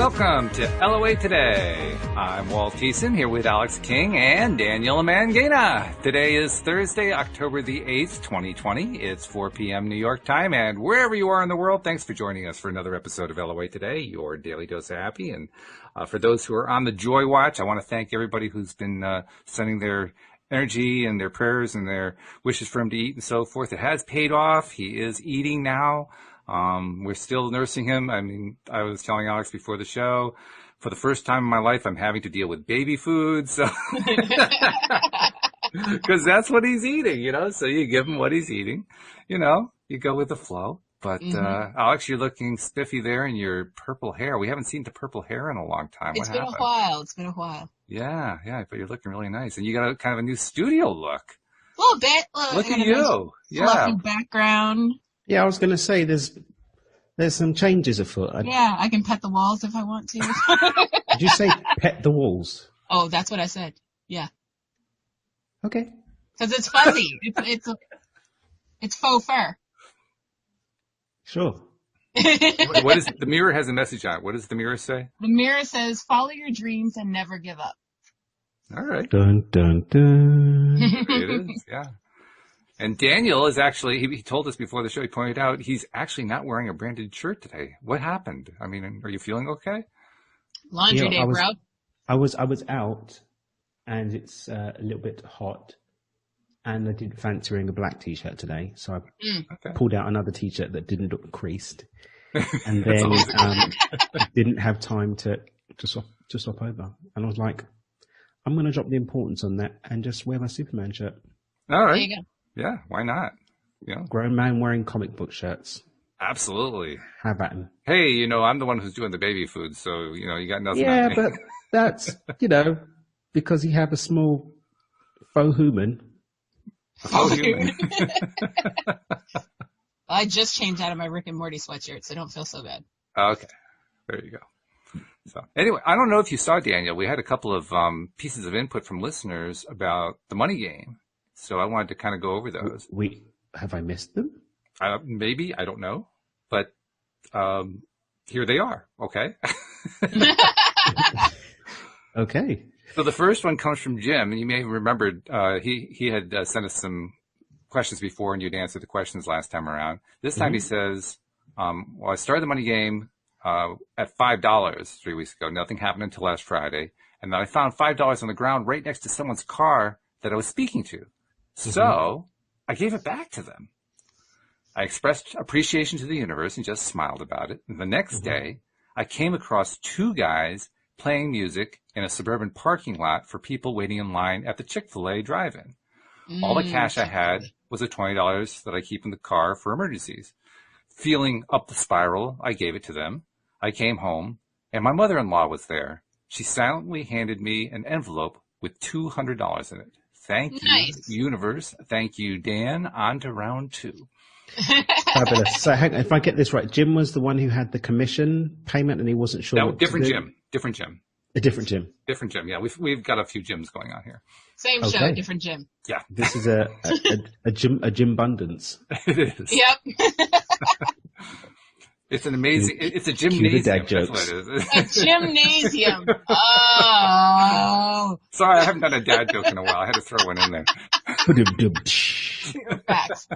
welcome to LOA Today. I'm Walt Thiessen here with Alex King and Daniel Mangena. Today is Thursday, October the 8th, 2020. It's 4 p.m. New York time, and wherever you are in the world, thanks for joining us for another episode of LOA Today, your daily dose of happy. And for those who are on the Joy Watch, I want to thank everybody who's been sending their energy and their prayers and their wishes for him to eat and so forth. It has paid off. He is eating now. We're still nursing him. I mean, I was telling Alex before the show, for the first time in my life, I'm having to deal with baby food. So, because that's what he's eating, you know, so you give him what he's eating, you know, you go with the flow. But, Alex, you're looking spiffy there in your purple hair. We haven't seen the purple hair in a long time. It's been a while. It's been a while. Yeah, but you're looking really nice. And you got a kind of a new studio look. A little bit. Look at you. Yeah. Fluffy background. Yeah, I was going to say there's some changes afoot. Yeah, I can pet the walls if I want to. Did you say pet the walls? Oh, that's what I said. Yeah. Okay. Because it's fuzzy. It's faux fur. Sure. What is the mirror has a message on it? What does the mirror say? The mirror says, "Follow your dreams and never give up." All right. Dun dun dun. It is. Yeah. And Daniel is actually, he told us before the show, he pointed out, he's actually not wearing a branded shirt today. What happened? I mean, are you feeling okay? Laundry day, bro. I was out, and it's a little bit hot, and I didn't fancy wearing a black t-shirt today, so I pulled out another t-shirt that didn't look creased, and then didn't have time to swap over. And I was like, I'm going to drop the importance on that and just wear my Superman shirt. All right. There you go. Yeah, why not? You know? Grown man wearing comic book shirts. Absolutely. How about him? Hey, you know, I'm the one who's doing the baby food, so, you know, you got nothing on Yeah, me. but that's, you know, because you have a small faux human. Oh, human. I just changed out of my Rick and Morty sweatshirt, so don't feel so bad. Okay. There you go. So anyway, I don't know if you saw, Daniel, we had a couple of pieces of input from listeners about the money game. So I wanted to kind of go over those. Have I missed them? Maybe, I don't know. But here they are, okay? Okay. So the first one comes from Jim, and you may have remembered he had sent us some questions before, and you'd answered the questions last time around. This time he says, well, I started the money game at $5 3 weeks ago. Nothing happened until last Friday. And then I found $5 on the ground right next to someone's car that I was speaking to. So I gave it back to them. I expressed appreciation to the universe and just smiled about it. And the next day, I came across two guys playing music in a suburban parking lot for people waiting in line at the Chick-fil-A drive-in. All the cash I had was the $20 that I keep in the car for emergencies. Feeling up the spiral, I gave it to them. I came home, and my mother-in-law was there. She silently handed me an envelope with $200 in it. Thank you, universe. Thank you, Dan. On to round two. Fabulous. So if I get this right, Jim was the one who had the commission payment and he wasn't sure. No, different Jim. Different Jim. A different Jim. Different Jim. Yeah, we've got a few Jims going on here. Same show, different Jim. Yeah. This is a Jim abundance. It is. Yep. It's an amazing. It's a gymnasium. Dad jokes. A gymnasium. Oh. Sorry, I haven't done a dad joke in a while. I had to throw one in there. Facts.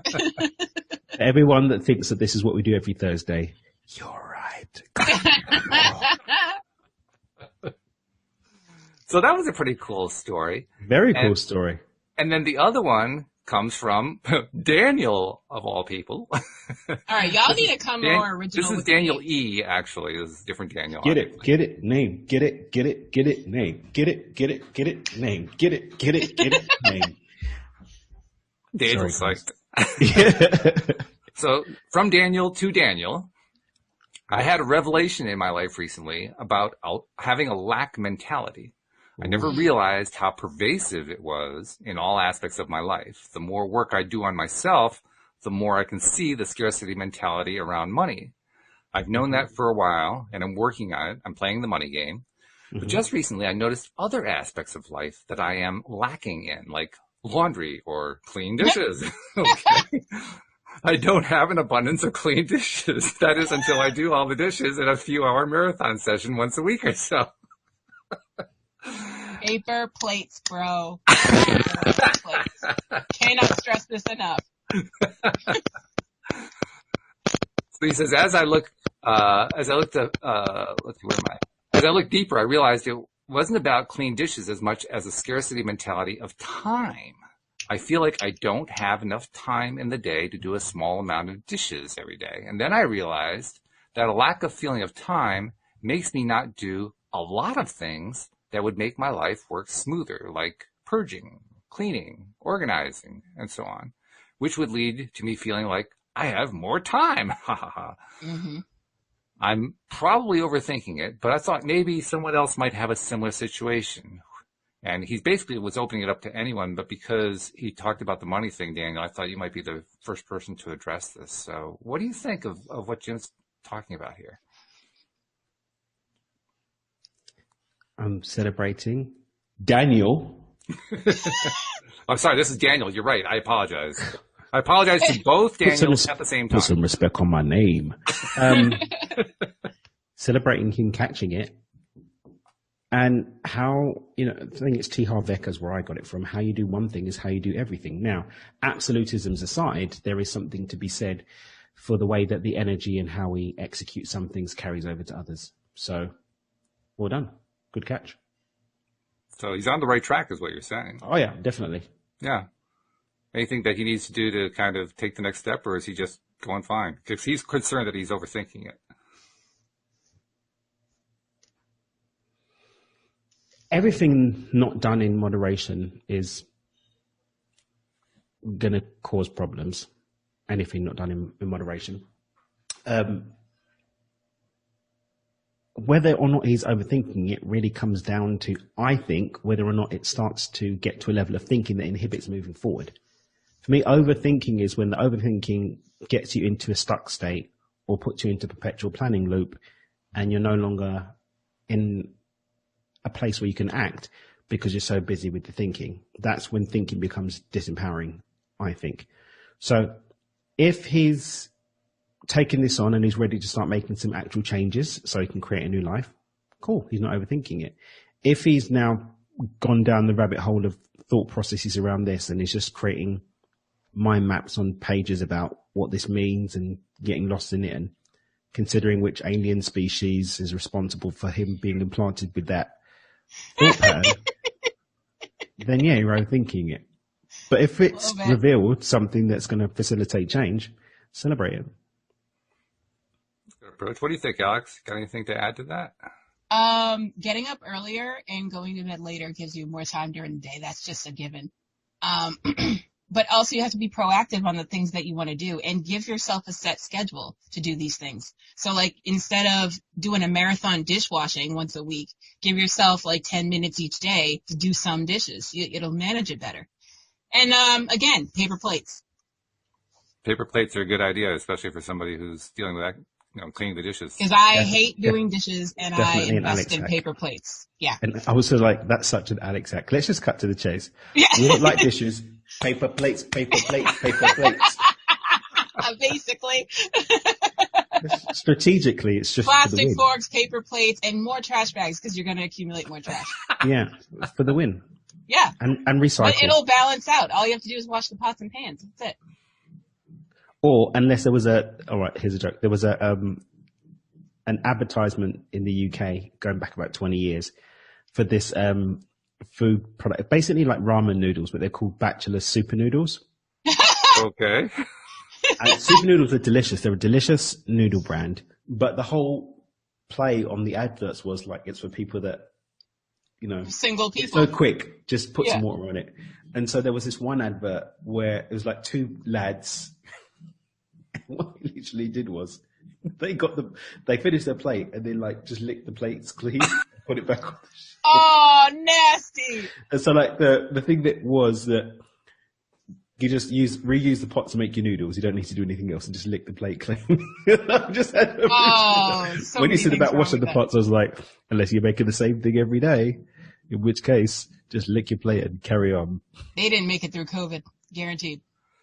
Everyone that thinks that this is what we do every Thursday, you're right. So that was a pretty cool story. Very cool story. And then the other one comes from Daniel, of all people. All right, y'all need to come more original. This is Daniel E, actually. This is different Daniel. Get it, name. Get it, name. Get it, name. Get it, name. Daniel's Sorry, psyched. So, from Daniel to Daniel, I had a revelation in my life recently about having a lack mentality. I never realized how pervasive it was in all aspects of my life. The more work I do on myself, the more I can see the scarcity mentality around money. I've known that for a while, and I'm working on it. I'm playing the money game. But just recently, I noticed other aspects of life that I am lacking in, like laundry or clean dishes. Okay. I don't have an abundance of clean dishes. That is until I do all the dishes in a few-hour marathon session once a week or so. Paper plates, bro. Paper plates. Cannot stress this enough. So he says, as I look deeper, I realized it wasn't about clean dishes as much as a scarcity mentality of time. I feel like I don't have enough time in the day to do a small amount of dishes every day. And then I realized that a lack of feeling of time makes me not do a lot of things that would make my life work smoother, like purging, cleaning, organizing, and so on, which would lead to me feeling like I have more time. Ha ha ha. Mm-hmm. I'm probably overthinking it, but I thought maybe someone else might have a similar situation. And he basically was opening it up to anyone, but because he talked about the money thing, Daniel, I thought you might be the first person to address this. So what do you think of what Jim's talking about here? I'm celebrating Daniel. I'm sorry, this is Daniel. You're right. I apologize. I apologize to both Daniels at the same time. Put some respect on my name. Celebrating him catching it. And how, I think it's T. Harv Ekers where I got it from. How you do one thing is how you do everything. Now, absolutisms aside, there is something to be said for the way that the energy and how we execute some things carries over to others. So, well done. Good catch. So he's on the right track is what you're saying. Oh, yeah, definitely. Yeah. Anything that he needs to do to kind of take the next step, or is he just going fine? Because he's concerned that he's overthinking it. Everything not done in moderation is going to cause problems. Anything not done in moderation. Whether or not he's overthinking it really comes down to, I think, whether or not it starts to get to a level of thinking that inhibits moving forward. For me, overthinking is when the overthinking gets you into a stuck state or puts you into a perpetual planning loop and you're no longer in a place where you can act because you're so busy with the thinking. That's when thinking becomes disempowering, I think. So if he's taking this on and he's ready to start making some actual changes so he can create a new life, cool, he's not overthinking it. If he's now gone down the rabbit hole of thought processes around this and he's just creating mind maps on pages about what this means and getting lost in it and considering which alien species is responsible for him being implanted with that thought pattern, then yeah, you're overthinking it. But if it's revealed something that's going to facilitate change, celebrate it. Good approach. What do you think, Alex? Got anything to add to that? Getting up earlier and going to bed later gives you more time during the day. That's just a given. But also you have to be proactive on the things that you want to do and give yourself a set schedule to do these things. So like instead of doing a marathon dishwashing once a week, give yourself like 10 minutes each day to do some dishes. It'll manage it better. And again, paper plates. Paper plates are a good idea, especially for somebody who's dealing with that, cleaning the dishes. Because I hate doing dishes and I invest in paper plates. Yeah. And I was like, that's such an Alex hack. Let's just cut to the chase. Yeah. We don't like dishes. Paper plates, paper plates, paper plates. Basically. Strategically, it's just plastic forks, paper plates, and more trash bags because you're going to accumulate more trash. Yeah, for the win. Yeah. And recycle. But it'll balance out. All you have to do is wash the pots and pans. That's it. Or unless there was all right, here's a joke. There was an advertisement in the UK going back about 20 years for this food product, basically like ramen noodles, but they're called Bachelor Super Noodles. Okay. And Super Noodles are delicious. They're a delicious noodle brand, but the whole play on the adverts was like it's for people that, single people. It's so quick, just put some water on it. And so there was this one advert where it was like two lads. What he literally did was they finished their plate and then like just licked the plates clean, put it back on. Oh, nasty! And so like the thing that was that you just reuse the pot to make your noodles. You don't need to do anything else and just lick the plate clean. I just had so when you said about washing the pots, I was like, unless you're making the same thing every day, in which case just lick your plate and carry on. They didn't make it through COVID, guaranteed.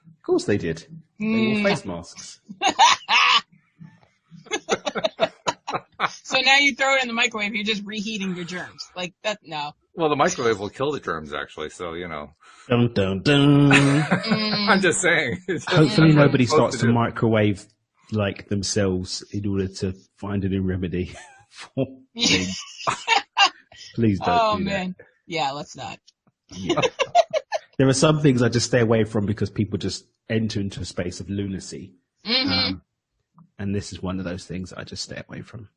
Of course they did. They wore face masks. So now you throw it in the microwave, you're just reheating your germs. Like that, no. Well, the microwave will kill the germs, actually, so, you know. Dun, dun, dun. I'm just saying. Hopefully nobody starts to microwave like themselves in order to find a new remedy for things. Please don't do man. That. Yeah, let's not. Yeah. There are some things I just stay away from because people just enter into a space of lunacy. Mm-hmm. And this is one of those things I just stay away from.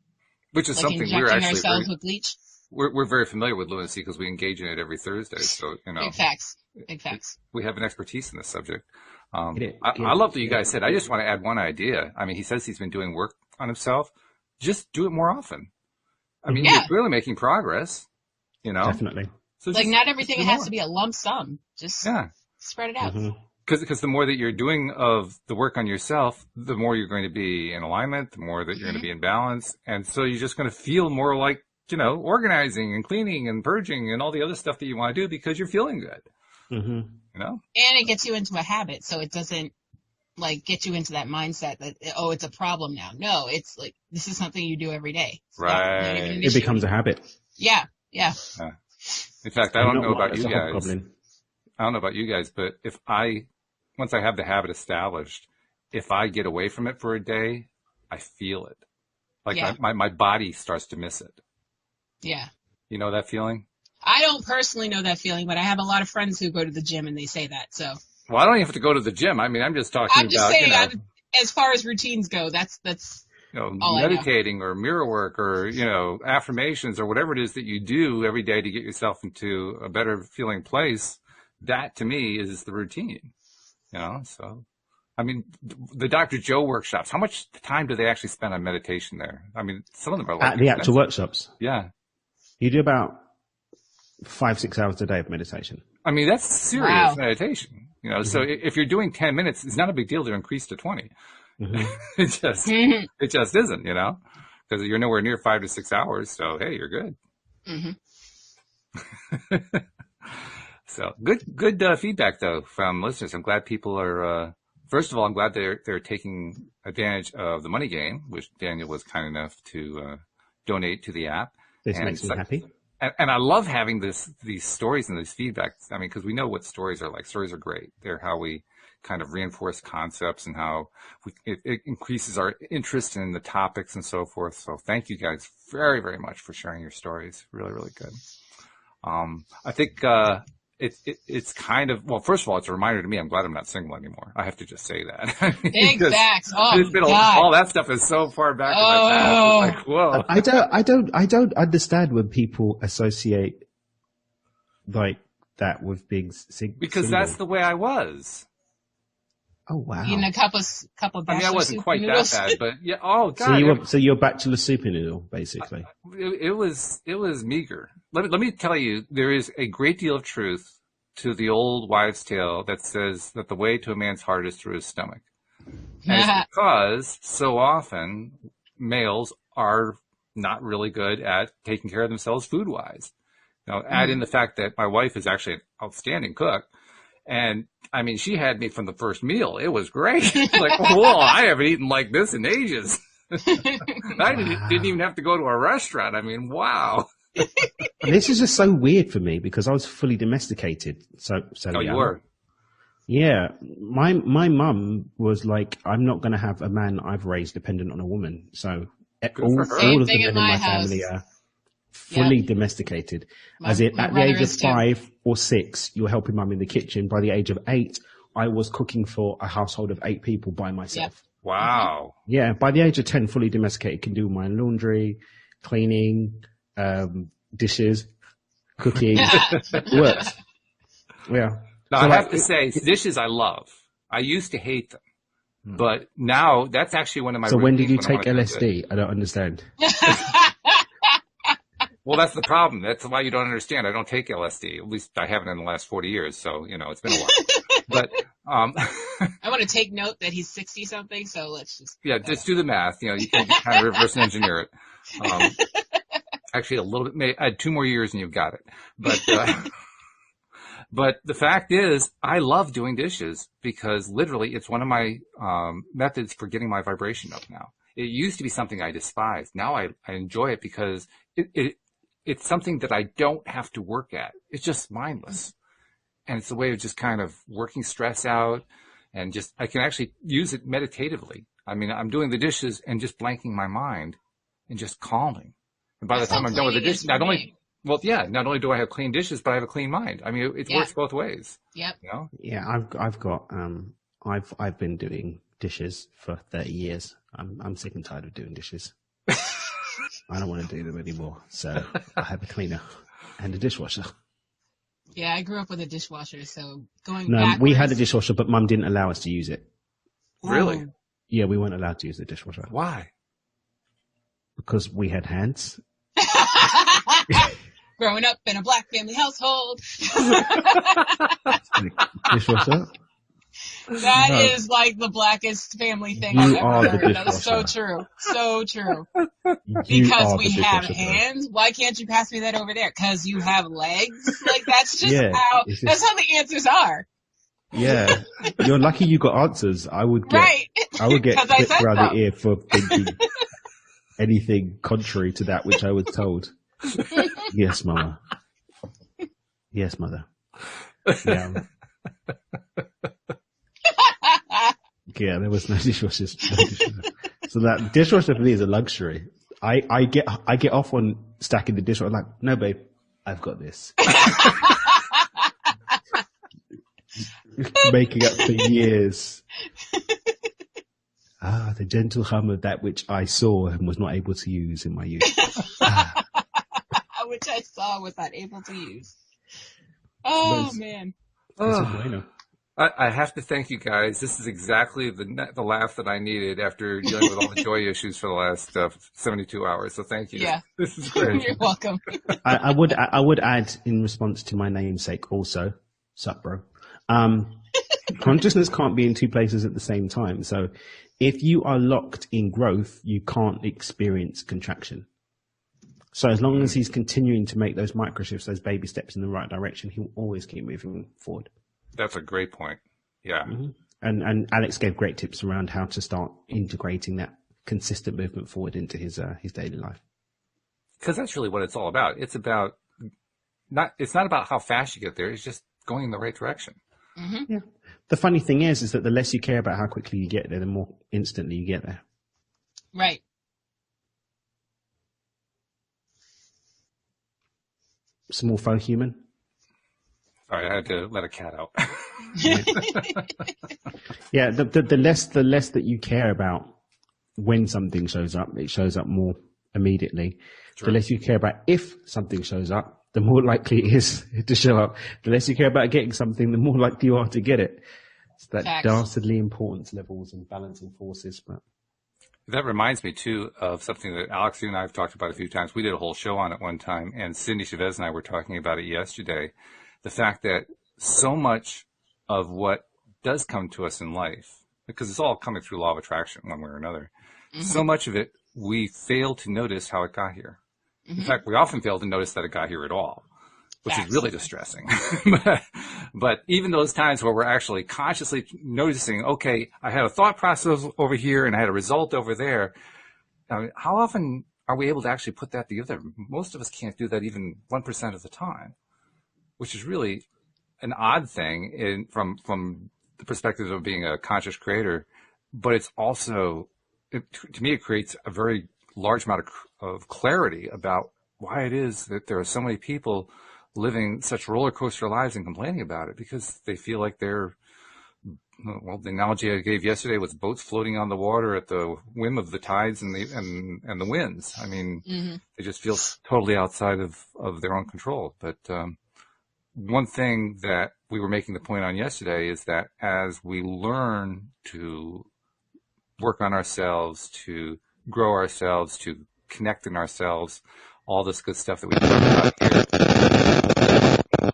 Which is like something we're actually ourselves with bleach. We're very familiar with lunacy because we engage in it every Thursday. So, you know. Big facts. We have an expertise in this subject. I love that you guys said, I just want to add one idea. I mean, he says he's been doing work on himself. Just do it more often. I mean, you're really making progress, you know? Definitely. So like not everything has to be a lump sum. Just spread it out. Because the more that you're doing of the work on yourself, the more you're going to be in alignment, the more that you're going to be in balance. And so you're just going to feel more like, you know, organizing and cleaning and purging and all the other stuff that you want to do because you're feeling good. Mm-hmm. You know? And it gets you into a habit. So it doesn't like get you into that mindset that, oh, it's a problem now. No, it's like, this is something you do every day. So right. It becomes a habit. Yeah. In fact, I don't know about you guys. I don't know about you guys, but once I have the habit established, if I get away from it for a day, I feel it. Like my body starts to miss it. Yeah. You know that feeling? I don't personally know that feeling, but I have a lot of friends who go to the gym and they say that. So. Well, I don't even have to go to the gym. I mean, I'm just talking I'm just saying, as far as routines go, that's you know, meditating or mirror work or, you know, affirmations or whatever it is that you do every day to get yourself into a better feeling place. That to me is the routine, you know? So, I mean, the Dr. Joe workshops, how much time do they actually spend on meditation there? I mean, some of them are like at the actual workshops. Yeah. You do about 5-6 hours a day of meditation. I mean, that's serious meditation, you know? So if you're doing 10 minutes, it's not a big deal to increase to 20. Mm-hmm. It just isn't, you know, because you're nowhere near 5 to 6 hours. So, hey, you're good. So good feedback though from listeners. I'm glad people are, first of all, I'm glad they're taking advantage of the money game, which Daniel was kind enough to, donate to the app. This makes me happy. And I love having these stories and these feedbacks. I mean, because we know what stories are like. Stories are great. They're how we kind of reinforce concepts and how it increases our interest in the topics and so forth. So thank you guys very, very much for sharing your stories. Really, really good. I think it's kind of, well, first of all, it's a reminder to me. I'm glad I'm not single anymore. I have to just say that. Big facts. Oh, all that stuff is so far back in my past. It's like, whoa. I don't understand when people associate like that with being single. Because that's the way I was. Oh wow! Eating a couple. I mean, I wasn't quite that bad, but yeah. Oh god! So you're bachelor soup noodle, basically. It was meager. Let me tell you, there is a great deal of truth to the old wives' tale that says that the way to a man's heart is through his stomach. And it's because so often males are not really good at taking care of themselves food-wise. Now, add in the fact that my wife is actually an outstanding cook. And I mean, she had me from the first meal. It was great. Like, whoa, I haven't eaten like this in ages. I didn't even have to go to a restaurant. I mean, wow. This is just so weird for me because I was fully domesticated. So you were? Yeah. My mum was like, I'm not going to have a man I've raised dependent on a woman. So all of the men in my family are fully domesticated. At the age of 5 or 6, you're helping mum in the kitchen. By the age of 8, I was cooking for a household of 8 people by myself. Yep. Wow. Yeah. By the age of 10, fully domesticated, can do my laundry, cleaning, dishes, cooking. Works. Yeah. Now, I have to say, dishes I love. I used to hate them. But now, that's actually one of my... So when did you take LSD? I don't understand. Well, that's the problem. That's why you don't understand. I don't take LSD. At least I haven't in the last 40 years. So, you know, it's been a while. But I want to take note that he's 60-something, so let's just... Yeah, just do the math. You know, you can kind of reverse engineer it. Actually, a little bit. I had 2 more years and you've got it. But But the fact is, I love doing dishes because literally it's one of my methods for getting my vibration up now. It used to be something I despised. Now I enjoy it because it's something that I don't have to work at. It's just mindless. And it's a way of just kind of working stress out and just, I can actually use it meditatively. I mean, I'm doing the dishes and just blanking my mind and just calming. And by the time I'm done with the dishes, not only do I have clean dishes, but I have a clean mind. I mean, it works both ways. Yep. You know? Yeah, I've got, I've been doing dishes for 30 years. I'm sick and tired of doing dishes. I don't want to do them anymore. So I have a cleaner and a dishwasher. Yeah, I grew up with a dishwasher, so going No, backwards. we had a dishwasher, but Mum didn't allow us to use it. Really? Yeah, we weren't allowed to use the dishwasher. Why? Because we had hands. Growing up in a black family household. Dishwasher? That is like the blackest family thing I've ever heard. That is so true. So true. Because we have hands. Why can't you pass me that over there? Because you have legs? Like, that's just that's how the answers are. Yeah. You're lucky you got answers. I would get clipped around the ear for thinking anything contrary to that which I was told. Yes, Mama. Yes, Mother. Yeah. Yeah, there was no dishwashers. So that dishwasher for me is a luxury. I get off on stacking the dishwasher. I'm like, no, babe, I've got this. Making up for years. The gentle hum of that which I saw and was not able to use in my youth. Which I saw was not able to use. Oh, man. I have to thank you guys. This is exactly the laugh that I needed after dealing with all the joy issues for the last 72 hours. So thank you. Yeah. This is great. You're welcome. I would add in response to my namesake also, sup bro. Consciousness can't be in two places at the same time. So if you are locked in growth, you can't experience contraction. So as long as he's continuing to make those micro shifts, those baby steps in the right direction, he will always keep moving forward. That's a great point. Yeah. Mm-hmm. And Alex gave great tips around how to start integrating that consistent movement forward into his daily life. Because that's really what it's all about. It's not about how fast you get there. It's just going in the right direction. Mm-hmm. Yeah. The funny thing is that the less you care about how quickly you get there, the more instantly you get there. Right. Small faux human. Sorry, I had to let a cat out. Yeah, the less that you care about when something shows up, it shows up more immediately. True. The less you care about if something shows up, the more likely it is to show up. The less you care about getting something, the more likely you are to get it. It's that dastardly importance levels and balancing forces. But that reminds me, too, of something that Alex, you and I have talked about a few times. We did a whole show on it one time, and Cindy Chavez and I were talking about it yesterday. The fact that so much of what does come to us in life, because it's all coming through law of attraction one way or another, so much of it, we fail to notice how it got here. In fact, we often fail to notice that it got here at all, which is really distressing. But even those times where we're actually consciously noticing, okay, I had a thought process over here and I had a result over there, how often are we able to actually put that together? Most of us can't do that even 1% of the time, which is really an odd thing from the perspective of being a conscious creator. But it's also, to me, it creates a very large amount of clarity about why it is that there are so many people living such roller coaster lives and complaining about it, because they feel like they're, well, the analogy I gave yesterday was boats floating on the water at the whim of the tides and the winds. I mean, they just feel totally outside of their own control. But one thing that we were making the point on yesterday is that as we learn to work on ourselves, to grow ourselves, to connect in ourselves, all this good stuff that we talk about here.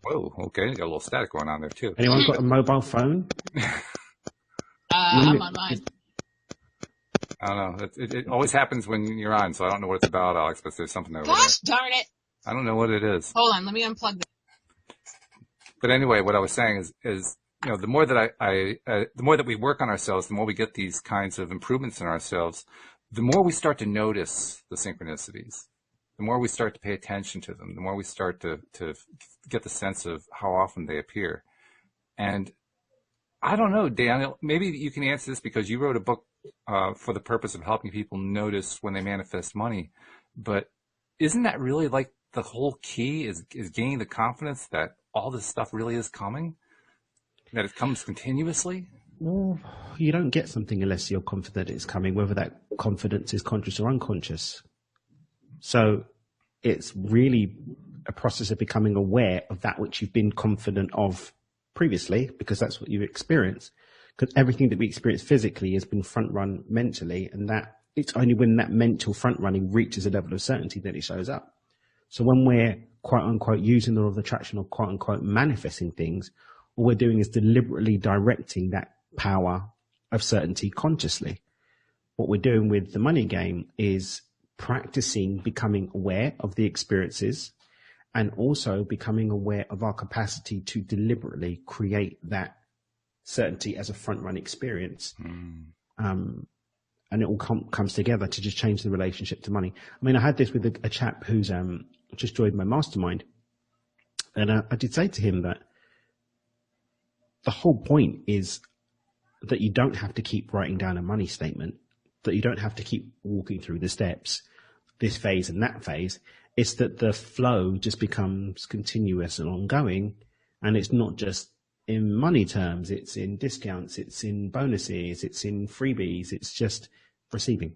Whoa, okay, got a little static going on there too. Anyone got a mobile phone? I'm on mine. I don't know. It always happens when you're on, so I don't know what it's about, Alex, but there's something over there. Gosh darn it. I don't know what it is. Hold on, let me unplug this. But anyway, what I was saying is the more that the more that we work on ourselves, the more we get these kinds of improvements in ourselves, the more we start to notice the synchronicities, the more we start to pay attention to them, the more we start to get the sense of how often they appear. And I don't know, Daniel, maybe you can answer this because you wrote a book for the purpose of helping people notice when they manifest money. But isn't that really like the whole key is gaining the confidence that all this stuff really is coming, that it comes continuously? Well, you don't get something unless you're confident it's coming, whether that confidence is conscious or unconscious. So it's really a process of becoming aware of that which you've been confident of previously, because that's what you've experienced. Because everything that we experience physically has been front run mentally, and that it's only when that mental front running reaches a level of certainty that it shows up. So when we're quote unquote using the law of attraction or quote unquote manifesting things, all we're doing is deliberately directing that power of certainty consciously. What we're doing with the money game is practicing becoming aware of the experiences and also becoming aware of our capacity to deliberately create that certainty as a front run experience. And it all comes together to just change the relationship to money. I mean, I had this with a chap who's just joined my mastermind. And I did say to him that the whole point is that you don't have to keep writing down a money statement, that you don't have to keep walking through the steps, this phase and that phase. It's that the flow just becomes continuous and ongoing. And it's not just in money terms, it's in discounts, it's in bonuses, it's in freebies, it's just receiving.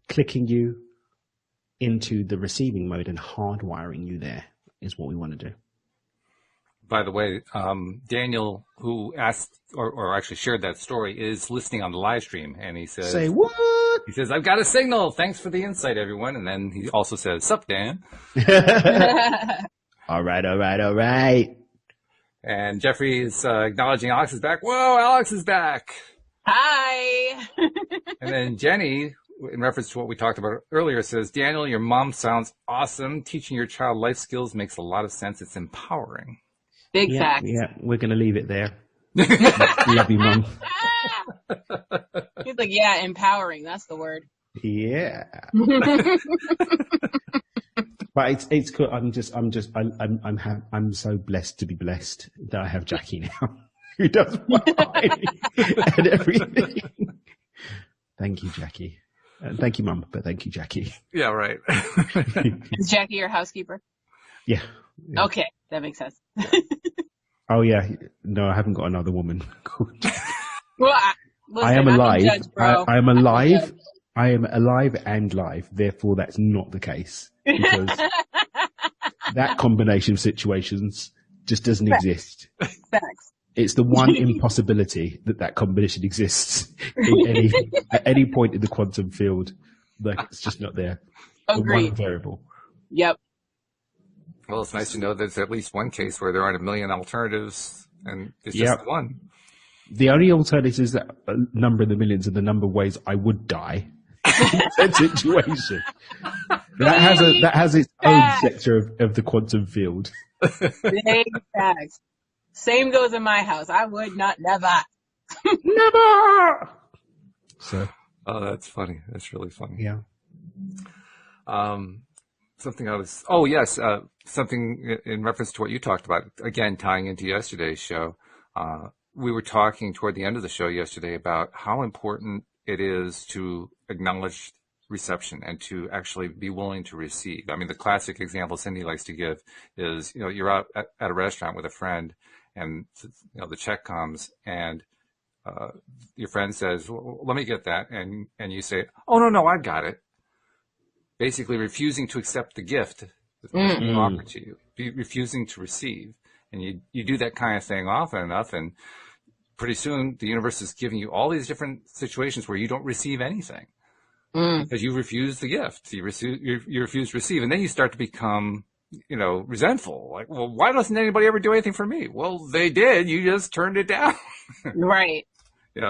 Clicking you into the receiving mode and hardwiring you there is what we want to do. By the way, Daniel, who asked or actually shared that story, is listening on the live stream, and he says, "Say what?" He says, "I've got a signal. Thanks for the insight, everyone." And then he also says, "Sup, Dan?" All right. And Jeffrey is acknowledging Alex is back. Whoa, Alex is back. Hi. And then Jenny, in reference to what we talked about earlier, says, "Daniel, your mom sounds awesome. Teaching your child life skills makes a lot of sense. It's empowering." Big facts. Yeah, we're going to leave it there. Love you, Mum. He's like, yeah, empowering. That's the word. Yeah. But it's cool. I'm so blessed to be blessed that I have Jackie now, who does mine and everything. Thank you, Jackie. Thank you, Mum, but thank you, Jackie. Yeah, right. Is Jackie your housekeeper? Yeah. Okay, that makes sense. Oh yeah, no, I haven't got another woman called. Well, I am alive. Judge, I am alive. I am alive and live. Therefore, that's not the case because that combination of situations just doesn't exist. Facts. It's the one impossibility that combination exists at any point in the quantum field. Like it's just not there. Agreed. The one variable. Yep. Well, it's nice to know there's at least one case where there aren't a million alternatives, and it's just one. The only alternative is that number in the millions are the number of ways I would die in that situation. That has its own sector of the quantum field. Big facts. Same goes in my house. I would not, never. Never! So. Oh, that's funny. That's really funny. Yeah. Something in reference to what you talked about, again, tying into yesterday's show. We were talking toward the end of the show yesterday about how important it is to acknowledge reception and to actually be willing to receive. I mean, the classic example Cindy likes to give is, you're out at a restaurant with a friend and, the check comes and, your friend says, well, let me get that. And you say, oh, no, I've got it. Basically refusing to accept the gift that's being offered to you, refusing to receive. And you do that kind of thing often enough, and pretty soon the universe is giving you all these different situations where you don't receive anything because you refuse the gift. You refuse to receive, and then you start to become, resentful. Like, well, why doesn't anybody ever do anything for me? Well, they did. You just turned it down. Right.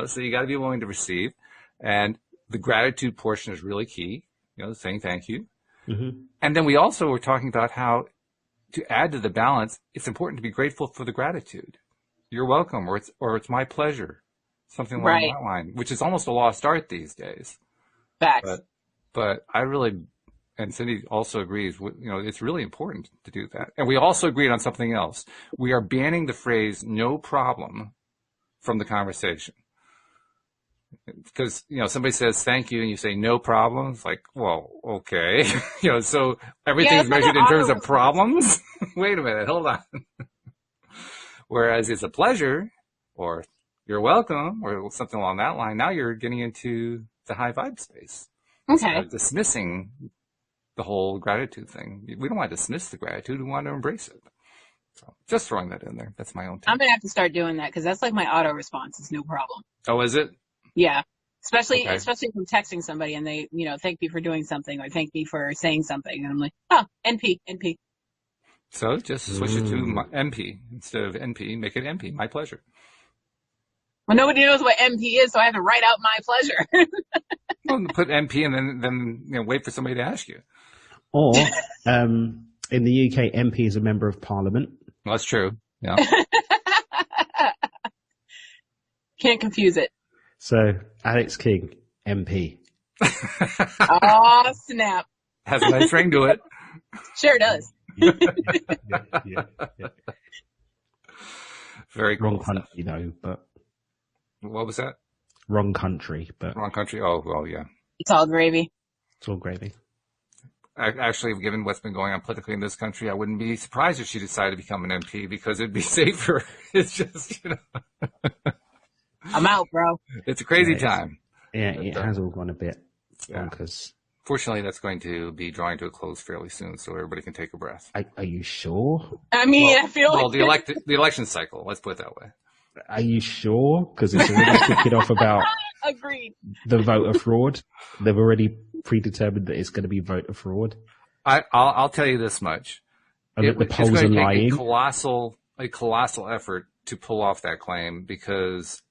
So you got to be willing to receive, and the gratitude portion is really key. Saying thank you. Mm-hmm. And then we also were talking about how to add to the balance, it's important to be grateful for the gratitude. You're welcome, or it's my pleasure. Something along that line, which is almost a lost art these days. Facts. But I really, and Cindy also agrees, it's really important to do that. And we also agreed on something else. We are banning the phrase "no problem" from the conversation. Because, somebody says thank you and you say no problem. It's like, well, okay. So everything's measured in terms of problems. Wait a minute. Hold on. Whereas it's a pleasure or you're welcome or something along that line. Now you're getting into the high vibe space. Okay. Dismissing the whole gratitude thing. We don't want to dismiss the gratitude. We want to embrace it. So just throwing that in there. That's my own take. I'm going to have to start doing that because that's like my auto response. It's no problem. Oh, is it? Yeah. Especially if I'm texting somebody and they, thank me for doing something or thank me for saying something. And I'm like, oh, NP. So just switch it to MP instead of NP. Make it MP. My pleasure. Well, nobody knows what MP is, so I have to write out my pleasure. Well, put MP and then wait for somebody to ask you. Or in the UK, MP is a member of Parliament. Well, that's true. Yeah. Can't confuse it. So Alex King, MP. Oh, snap. Has a nice ring to it. Sure does. Yeah. Very cool. Wrong country, though, but. What was that? Wrong country, but. Wrong country? Oh, well, yeah. It's all gravy. It's all gravy. Actually, given what's been going on politically in this country, I wouldn't be surprised if she decided to become an MP because it'd be safer. It's just, I'm out, bro. It's a crazy time. Yeah, it has all gone a bit bonkers. Fortunately, that's going to be drawing to a close fairly soon, so everybody can take a breath. Are you sure? I mean, I feel like... Well, the election cycle, let's put it that way. Are you sure? Because it's already kicking off about Agreed. The voter fraud. They've already predetermined that it's going to be voter fraud. I'll tell you this much. And the polls are lying. A colossal effort to pull off that claim because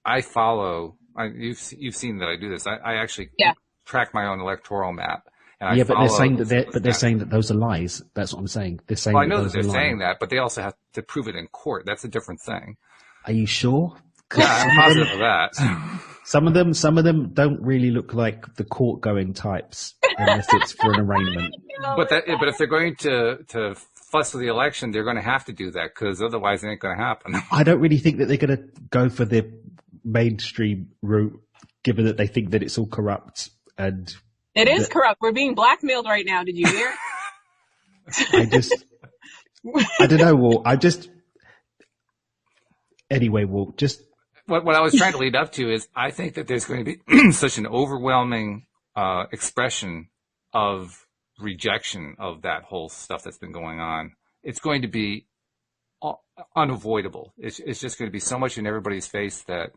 I follow. You've seen that I do this. I actually track my own electoral map. And but they're saying they're saying that those are lies. That's what I'm saying. They're saying. Well, I know that they're saying that, but they also have to prove it in court. That's a different thing. Are you sure? Yeah, I'm positive of that. Some of them don't really look like the court-going types unless it's for an arraignment. But if they're going to fuss with the election, they're going to have to do that because otherwise it ain't going to happen. I don't really think that they're going to go for the mainstream route, given that they think that it's all corrupt and. It is corrupt. We're being blackmailed right now. Did you hear? I don't know, Walt. Anyway, Walt, just. What I was trying to lead up to is I think that there's going to be such an overwhelming expression of rejection of that whole stuff that's been going on. It's going to be unavoidable. It's just going to be so much in everybody's face that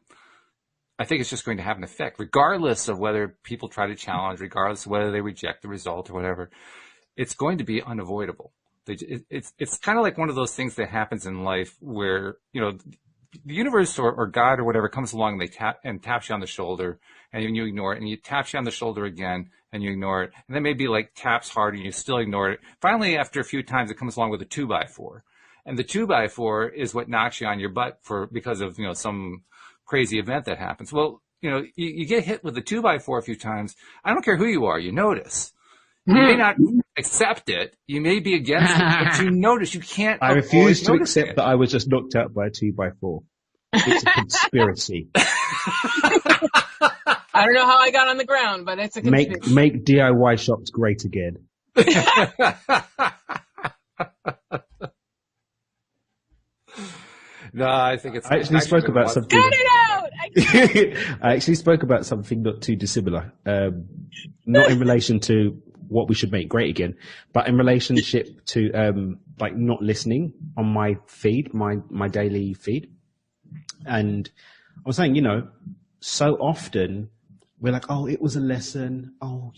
I think it's just going to have an effect, regardless of whether people try to challenge, regardless of whether they reject the result or whatever. It's going to be unavoidable. It's kind of like one of those things that happens in life where, the universe or God or whatever comes along and taps you on the shoulder and you ignore it, and you taps you on the shoulder again and you ignore it, and then maybe like taps hard and you still ignore it. Finally, after a few times, it comes along with a 2x4, and the 2x4 is what knocks you on your butt because of some crazy event that happens. Well, you get hit with the 2x4 a few times. I don't care who you are, you notice. You may not accept it. You may be against it, but you notice you can't. I refuse to accept that I was just knocked out by a 2x4. It's a conspiracy. I don't know how I got on the ground, but it's a conspiracy. Make DIY shops great again. No, I think it's. I actually spoke about something. Cut it out! I actually spoke about something not too dissimilar. Not in relation to what we should make great again, but in relationship to not listening on my feed, my daily feed. And I was saying, so often we're like, oh, it was a lesson. Oh,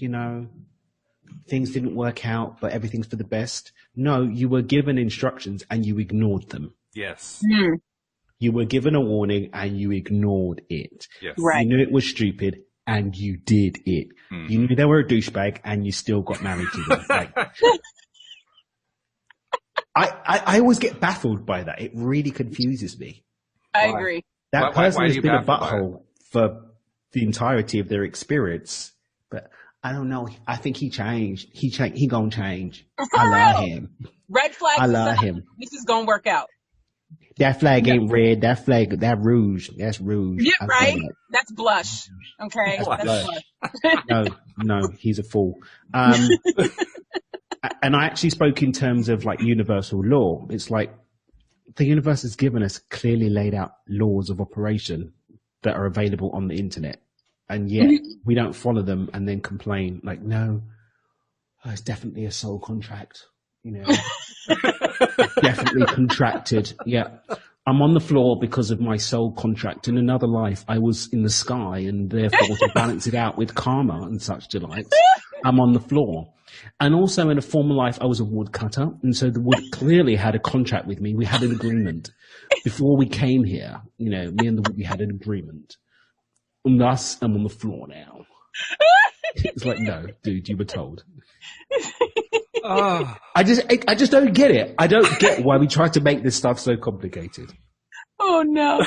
things didn't work out, but everything's for the best. No, you were given instructions and you ignored them. Yes. Mm. You were given a warning and you ignored it. Yes. Right. You knew it was stupid and you did it. Mm. You knew they were a douchebag and you still got married to them. I always get baffled by that. It really confuses me. I agree. That person has been a butthole for the entirety of their experience, but I don't know. I think he changed. He gonna change. I love him. Red flag. I love him. This is gonna work out. That flag ain't red. That rouge. That's rouge. Yeah, right? That's blush. Okay. That's blush. No, he's a fool. And I actually spoke in terms of like universal law. It's like the universe has given us clearly laid out laws of operation that are available on the internet. And yet we don't follow them and then complain like, no, it's definitely a soul contract. Definitely contracted. Yeah. I'm on the floor because of my soul contract. In another life, I was in the sky and therefore to balance it out with karma and such delights, I'm on the floor. And also in a former life, I was a woodcutter. And so the wood clearly had a contract with me. We had an agreement before we came here. Me and the wood, we had an agreement. And thus, I'm on the floor now. It's like, no, dude, you were told. I just don't get it. I don't get why we try to make this stuff so complicated. Oh no.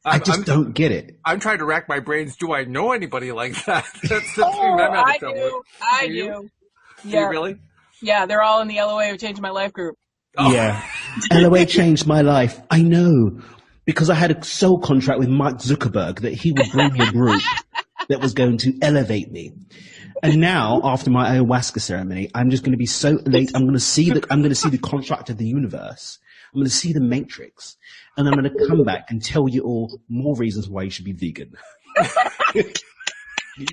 I don't get it. I'm trying to rack my brains. Do I know anybody like that? That's the thing I'm having trouble with. I do. Yeah. Do you really? Yeah, they're all in the LOA Changed My Life group. Oh. Yeah. LOA changed my life. I know. Because I had a soul contract with Mark Zuckerberg that he would bring me a group that was going to elevate me. And now, after my ayahuasca ceremony, I'm just going to be so elate. I'm going to see the contract of the universe. I'm going to see the matrix. And I'm going to come back and tell you all more reasons why you should be vegan. You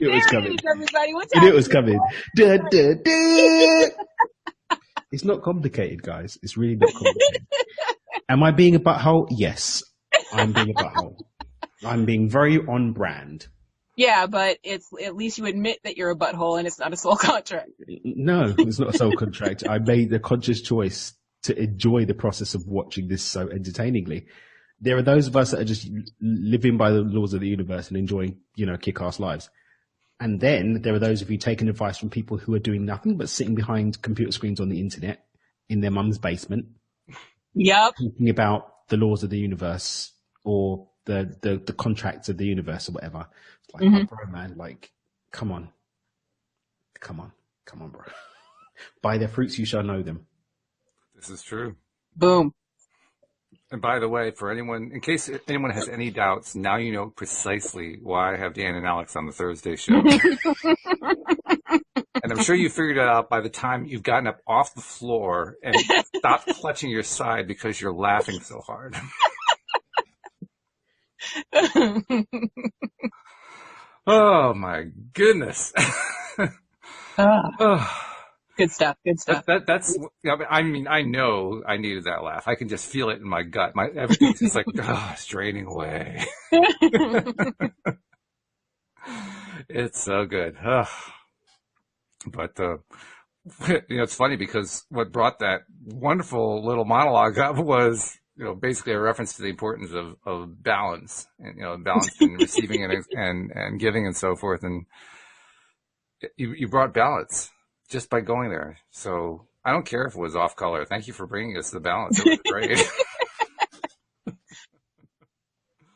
knew it was coming. Everybody. You knew it was coming. Da, da, da. It's not complicated, guys. It's really not complicated. Am I being a butthole? Yes, I'm being a butthole. I'm being very on brand. Yeah, but it's at least you admit that you're a butthole and it's not a soul contract. No, it's not a soul contract. I made the conscious choice to enjoy the process of watching this so entertainingly. There are those of us that are just living by the laws of the universe and enjoying, kick-ass lives. And then there are those of you taking advice from people who are doing nothing but sitting behind computer screens on the internet in their mum's basement. Yep. Thinking about the laws of the universe or the contracts of the universe or whatever. It's like, oh, bro, man, like, come on, bro. By their fruits you shall know them. This is true. Boom. And by the way, for anyone, in case anyone has any doubts, now you know precisely why I have Dan and Alex on the Thursday show. And I'm sure you figured it out by the time you've gotten up off the floor and stopped clutching your side because you're laughing so hard. Oh my goodness. Good stuff. That's. I mean, I know I needed that laugh. I can just feel it in my gut. Everything's just like, it's draining away. It's so good. But it's funny because what brought that wonderful little monologue up was, basically a reference to the importance of balance and, balance in receiving and giving and so forth. And you brought balance just by going there. So I don't care if it was off color. Thank you for bringing us the balance. It was great.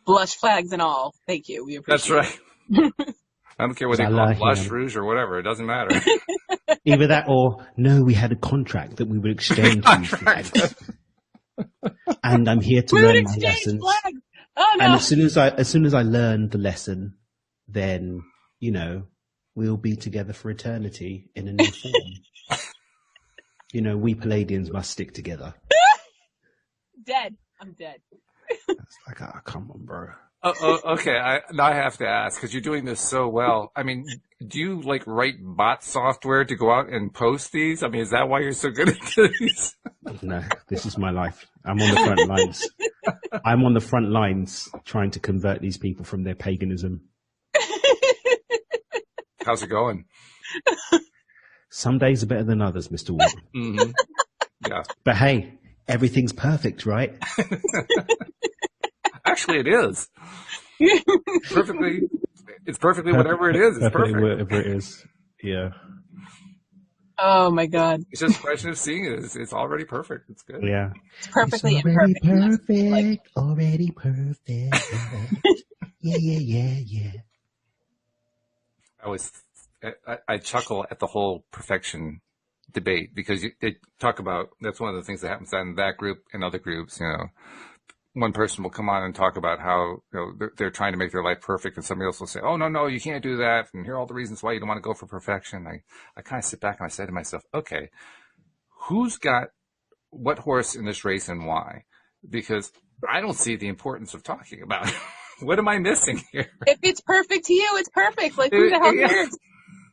Blush flags and all. Thank you. We appreciate it. That's right. I don't care whether you call it blush, rouge, or whatever. It doesn't matter. Either that or, no, we had a contract that we would exchange these flags. And I'm here to learn my lessons. Flags. Oh, no. And as soon as I learn the lesson, then, we'll be together for eternity in a new form. We Palladians must stick together. Dead. I'm dead. It's like, come on, bro. Okay. Now I have to ask, because you're doing this so well. I mean, do you write bot software to go out and post these? I mean, is that why you're so good at these? No, this is my life. I'm on the front lines. I'm on the front lines trying to convert these people from their paganism. How's it going? Some days are better than others, Mr. Wood. Mm-hmm. Yeah. But hey, everything's perfect, right? Actually, it is. It's perfectly whatever it is. It's perfect. Whatever it is. Yeah. Oh my God. It's just a question of seeing it. It's already perfect. It's good. Yeah. It's perfectly It's already imperfect. perfect. Already perfect. Yeah. I chuckle at the whole perfection debate because they talk about, that's one of the things that happens in that group and other groups, one person will come on and talk about how they're trying to make their life perfect, and somebody else will say, "Oh no, you can't do that," and here are all the reasons why you don't want to go for perfection. I kind of sit back and I say to myself, okay, who's got what horse in this race and why? Because I don't see the importance of talking about it. What am I missing here? If it's perfect to you, it's perfect. Like, who the hell cares?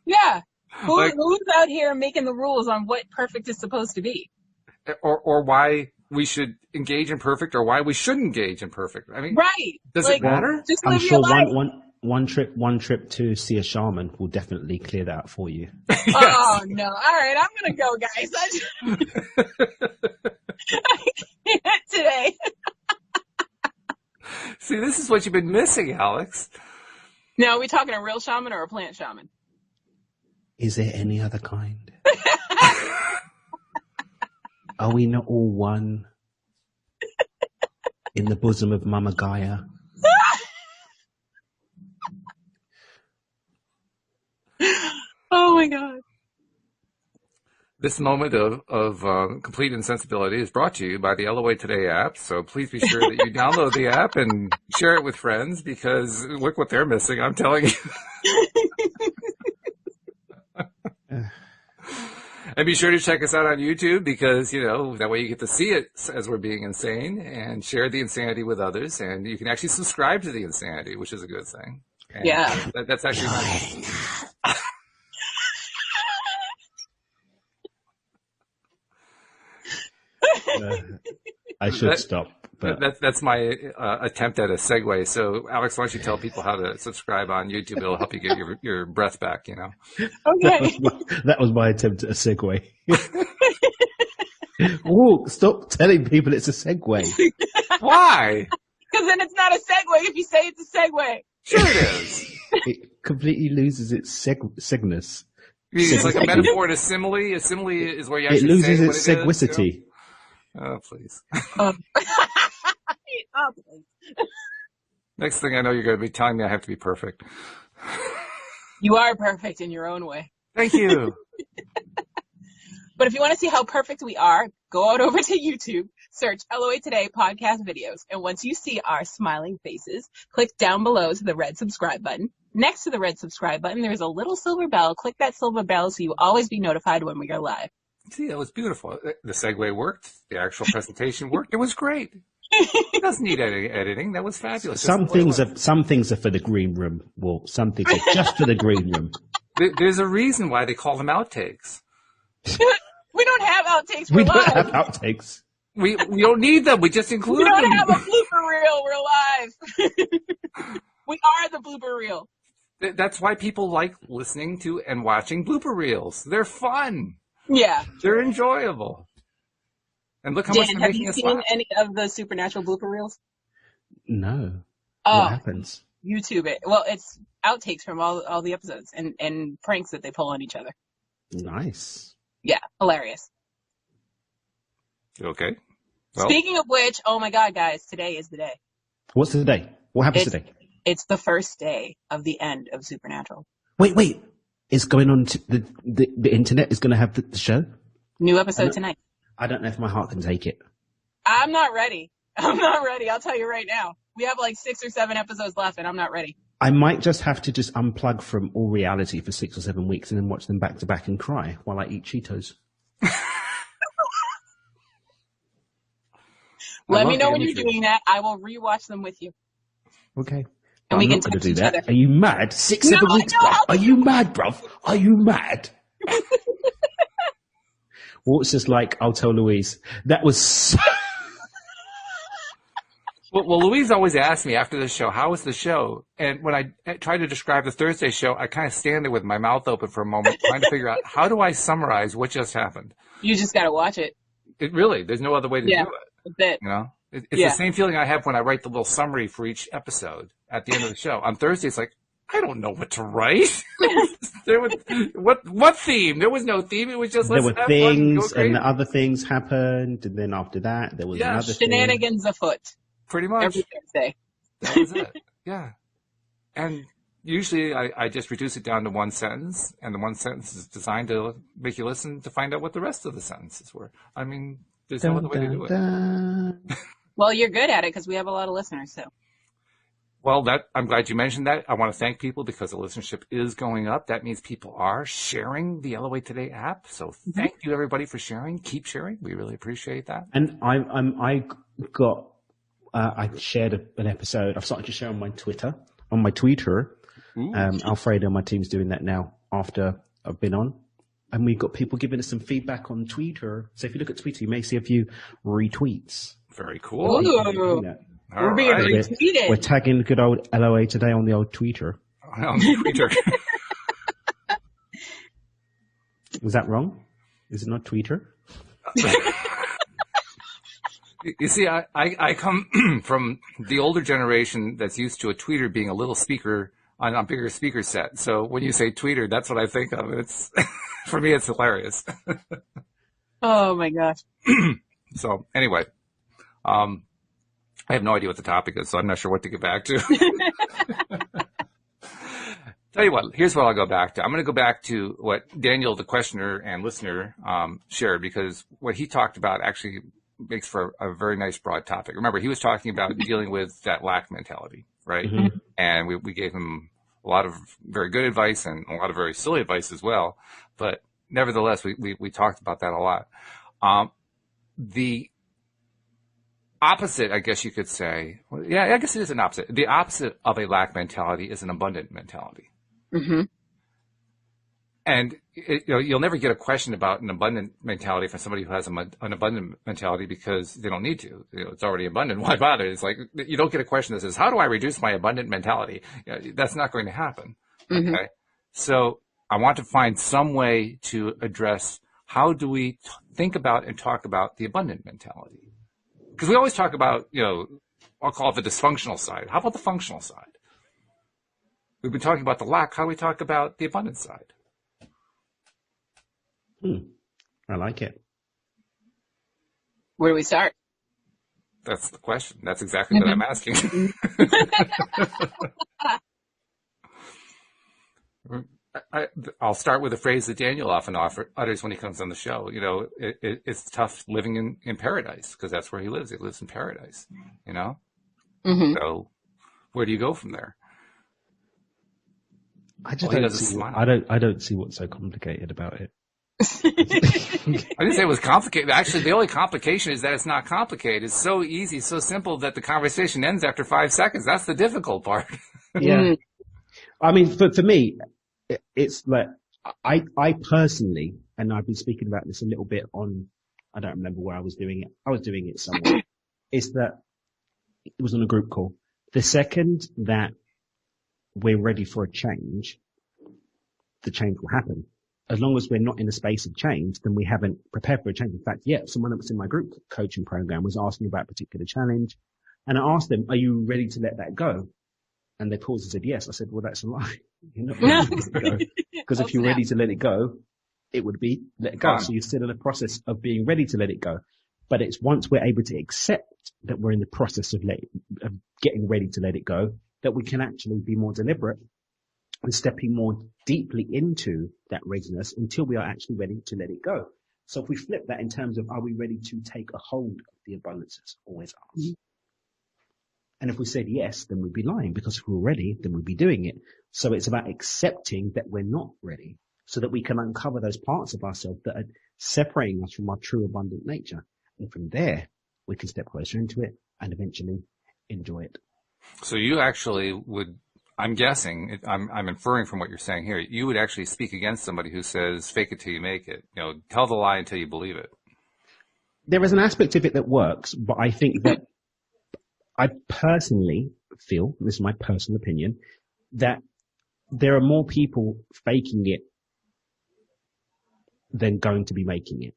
Yeah. Who's out here making the rules on what perfect is supposed to be? Or why we should engage in perfect, or why we shouldn't engage in perfect. I mean, right? Does it matter? Just I'm live sure your life. one trip to see a shaman will definitely clear that up for you. Yes. Oh no! All right, I'm gonna go, guys. I can't today. See, this is what you've been missing, Alex. Now, are we talking a real shaman or a plant shaman? Is there any other kind? Are we not all one in the bosom of Mama Gaia? Oh my God. This moment of complete insensibility is brought to you by the LOA Today app. So please be sure that you download the app and share it with friends, because look what they're missing, I'm telling you. And be sure to check us out on YouTube, because, that way you get to see it as we're being insane, and share the insanity with others. And you can actually subscribe to the insanity, which is a good thing. And yeah. That's actually nice. I should stop. But that's my attempt at a segue. So, Alex, why don't you tell people how to subscribe on YouTube? It'll help you get your breath back, Okay. That was my attempt at a segue. Oh, stop telling people it's a segue. Why? Because then it's not a segue if you say it's a segue. Sure it is. It completely loses its segness. It's like a metaphor and a simile. A simile is where you actually it loses say its what it seguicity. is. Oh, please. Oh, please. Next thing I know, you're going to be telling me I have to be perfect. You are perfect in your own way. Thank you. But if you want to see how perfect we are, go out over to YouTube, search LOA Today podcast videos, and once you see our smiling faces, click down below to the red subscribe button. Next to the red subscribe button, there's a little silver bell. Click that silver bell so you will always be notified when we are live. See, that was beautiful. The segue worked. The actual presentation worked. It was great. It doesn't need any editing. That was fabulous. Some things are for the green room. Well, some things are just for the green room. There's a reason why they call them outtakes. We don't have outtakes. We don't have outtakes. We don't need them. We just include them. We don't have a blooper reel. We're live. We are the blooper reel. That's why people like listening to and watching blooper reels. They're fun. Yeah. They're enjoyable. And look how much they're making us laugh. Have you seen any of the Supernatural blooper reels? No. Oh, what happens? YouTube it. Well, it's outtakes from all the episodes and pranks that they pull on each other. Nice. Yeah, hilarious. Okay. Well, speaking of which, oh my God, guys, today is the day. What's the day? What happens today? It's the first day of the end of Supernatural. Wait. It's going on to the internet is going to have the show? New episode tonight. I don't know if my heart can take it. I'm not ready. I'll tell you right now. We have like 6 or 7 episodes left and I'm not ready. I might just have to just unplug from all reality for 6 or 7 weeks and then watch them back to back and cry while I eat Cheetos. Let me know when you're doing that. I will rewatch them with you. Okay. And we can not going to do each that. other. Are you mad? 6, 7 weeks, bruv. Are you mad, bruv? Are you mad? Well, it's just like, I'll tell Louise, that was so... Well, Louise always asks me after the show, how was the show? And when I try to describe the Thursday show, I kind of stand there with my mouth open for a moment, trying to figure out, how do I summarize what just happened? You just got to watch it. There's no other way to do it. That's it. It's the same feeling I have when I write the little summary for each episode at the end of the show. On Thursday, it's like, I don't know what to write. What theme? There was no theme. It was just there were things, and the other things happened, and then after that there was another shenanigans afoot. Pretty much every Thursday. That was it. Yeah, and usually I just reduce it down to one sentence, and the one sentence is designed to make you listen to find out what the rest of the sentences were. I mean, there's no other way to do it. Well, you're good at it because we have a lot of listeners, so. Well, I'm glad you mentioned that. I want to thank people because the listenership is going up. That means people are sharing the LOA Today app. So thank you, everybody, for sharing. Keep sharing. We really appreciate that. And I shared an episode. I've started to share on my Twitter. Alfredo and my team's doing that now after I've been on. And we've got people giving us some feedback on Twitter. So if you look at Twitter, you may see a few retweets. Very cool. We're being retweeted. We're tagging good old LOA Today on the old Twitter. On the Twitter. Was that wrong? Is it not Twitter? You see, I come from the older generation that's used to a tweeter being a little speaker on a bigger speaker set. So when you say tweeter, that's what I think of. It's for me, it's hilarious. Oh my gosh. So anyway, I have no idea what the topic is, so I'm not sure what to get back to. Tell you what, here's what I'll go back to. I'm going to go back to what Daniel, the questioner and listener, shared, because what he talked about actually makes for a very nice broad topic. Remember, he was talking about dealing with that lack mentality, right? Mm-hmm. And we gave him a lot of very good advice and a lot of very silly advice as well. But nevertheless, we talked about that a lot. The opposite, I guess you could say, I guess it is an opposite. The opposite of a lack mentality is an abundant mentality. Mm-hmm. And you'll never get a question about an abundant mentality from somebody who has an abundant mentality because they don't need to. It's already abundant. Why bother? It's like you don't get a question that says, how do I reduce my abundant mentality? That's not going to happen. Mm-hmm. Okay. So I want to find some way to address how do we think about and talk about the abundant mentality? Because we always talk about, I'll call it the dysfunctional side. How about the functional side? We've been talking about the lack. How do we talk about the abundant side? I like it. Where do we start? That's the question. That's exactly what I'm asking. I'll start with a phrase that Daniel often utters when he comes on the show. It's tough living in paradise because that's where he lives. He lives in paradise, Mm-hmm. So where do you go from there? I don't see what's so complicated about it. I didn't say it was complicated. Actually, the only complication is that it's not complicated. It's so easy, so simple that the conversation ends after 5 seconds. That's the difficult part. Yeah. I mean, for me, it's like, I personally, and I've been speaking about this a little bit on, I don't remember where I was doing it. I was doing it somewhere. Is that it was on a group call. The second that we're ready for a change, the change will happen. As long as we're not in a space of change, then we haven't prepared for a change. In fact, someone that was in my group coaching program was asking about a particular challenge. And I asked them, are you ready to let that go? And they paused and said, yes. I said, well, that's a lie. You're not ready to let it go. Because if you're ready to let it go, it would be let it go. So you're still in the process of being ready to let it go. But it's once we're able to accept that we're in the process of getting ready to let it go, that we can actually be more deliberate and stepping more deeply into that readiness until we are actually ready to let it go. So if we flip that in terms of, are we ready to take a hold of the abundance that's always ours? Mm-hmm. And if we said yes, then we'd be lying, because if we're ready, then we'd be doing it. So it's about accepting that we're not ready so that we can uncover those parts of ourselves that are separating us from our true abundant nature. And from there, we can step closer into it and eventually enjoy it. So you actually would, I'm guessing, I'm inferring from what you're saying here, you would actually speak against somebody who says, fake it till you make it. Tell the lie until you believe it. There is an aspect of it that works, but I think that I personally feel, this is my personal opinion, that there are more people faking it than going to be making it.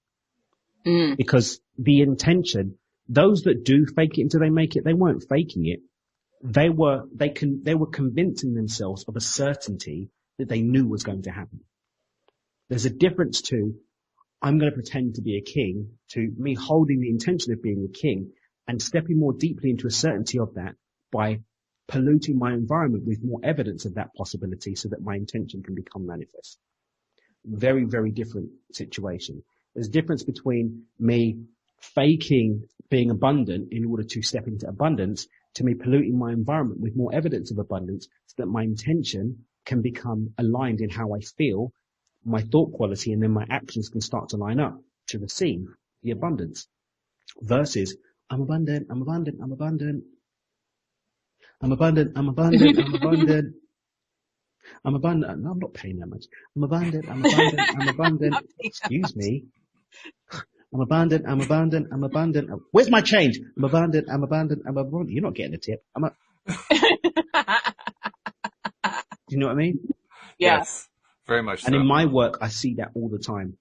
Because the intention, those that do fake it until they make it, they weren't faking it. they were convincing themselves of a certainty that they knew was going to happen. There's a difference to, I'm going to pretend to be a king, to me holding the intention of being a king and stepping more deeply into a certainty of that by polluting my environment with more evidence of that possibility so that my intention can become manifest. Very, very different situation. There's a difference between me faking being abundant in order to step into abundance to me polluting my environment with more evidence of abundance so that my intention can become aligned in how I feel, my thought quality, and then my actions can start to line up to receive the abundance. Versus, I'm abundant, I'm abundant, I'm abundant. I'm abundant, I'm abundant, I'm abundant. I'm abundant. No, I'm not paying that much. I'm abundant, I'm abundant, I'm abundant. Excuse me. I'm abundant, I'm abundant, I'm abundant. Where's my change? I'm abundant, I'm abundant, I'm abundant. You're not getting a tip. Do you know what I mean? Yes, very much so. And in my work, I see that all the time.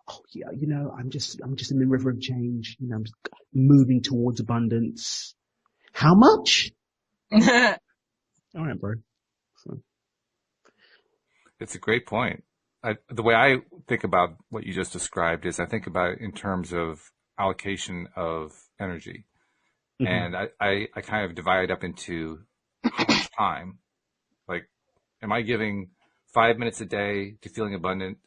Oh yeah, you know, I'm just in the river of change. You know, I'm just moving towards abundance. How much? All right, bro. So. It's a great point. The way I think about what you just described is I think about it in terms of allocation of energy. Mm-hmm. And I kind of divide up into how much time. Like, am I giving 5 minutes a day to feeling abundant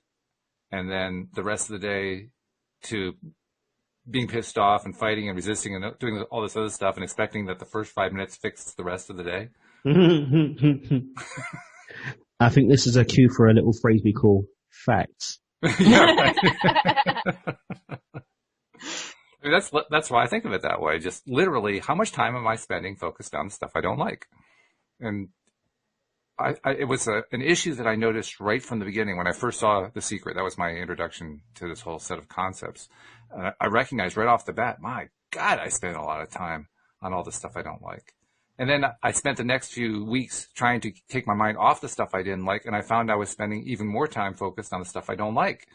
and then the rest of the day to being pissed off and fighting and resisting and doing all this other stuff and expecting that the first 5 minutes fixes the rest of the day? I think this is a cue for a little phrase we call facts. Yeah, right. I mean, that's why I think of it that way. Just literally, how much time am I spending focused on stuff I don't like? And it was an issue that I noticed right from the beginning when I first saw The Secret. That was my introduction to this whole set of concepts. I recognized right off the bat, my God, I spent a lot of time on all the stuff I don't like. And then I spent the next few weeks trying to take my mind off the stuff I didn't like, and I found I was spending even more time focused on the stuff I don't like.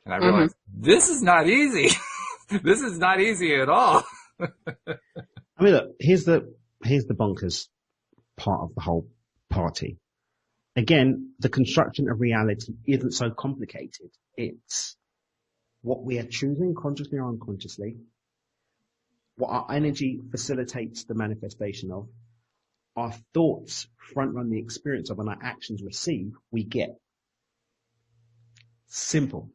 And I realized, this is not easy. This is not easy at all. I mean, look, here's the bonkers part of the whole party. Again, the construction of reality isn't so complicated. It's what we are choosing consciously or unconsciously, what our energy facilitates the manifestation of, our thoughts front run the experience of, and our actions receive, we get. Simple.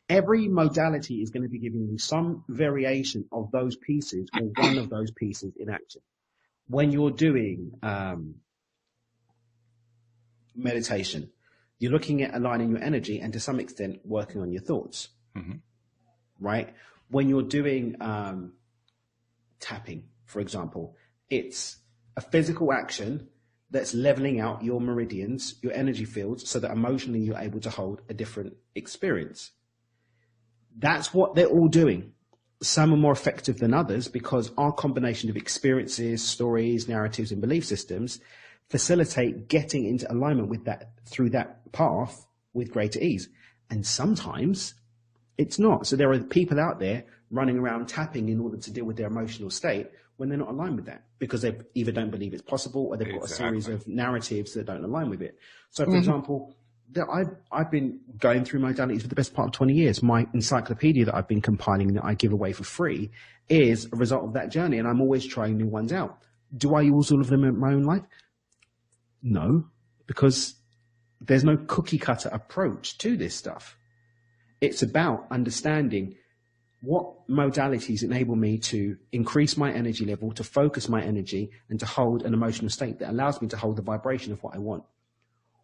Every modality is going to be giving you some variation of those pieces or one of those pieces in action. When you're doing meditation, you're looking at aligning your energy and to some extent working on your thoughts, right? When you're doing tapping, for example, it's a physical action that's leveling out your meridians, your energy fields, so that emotionally you're able to hold a different experience. That's what they're all doing. Some are more effective than others because our combination of experiences, stories, narratives, and belief systems facilitate getting into alignment with that through that path with greater ease. And sometimes it's not. So there are people out there running around tapping in order to deal with their emotional state when they're not aligned with that because they either don't believe it's possible or they've got a series of narratives that don't align with it. So, for example, I've been going through modalities for the best part of 20 years. My encyclopedia that I've been compiling that I give away for free is a result of that journey, and I'm always trying new ones out. Do I use all of them in my own life? No, because there's no cookie cutter approach to this stuff. It's about understanding what modalities enable me to increase my energy level, to focus my energy, and to hold an emotional state that allows me to hold the vibration of what I want.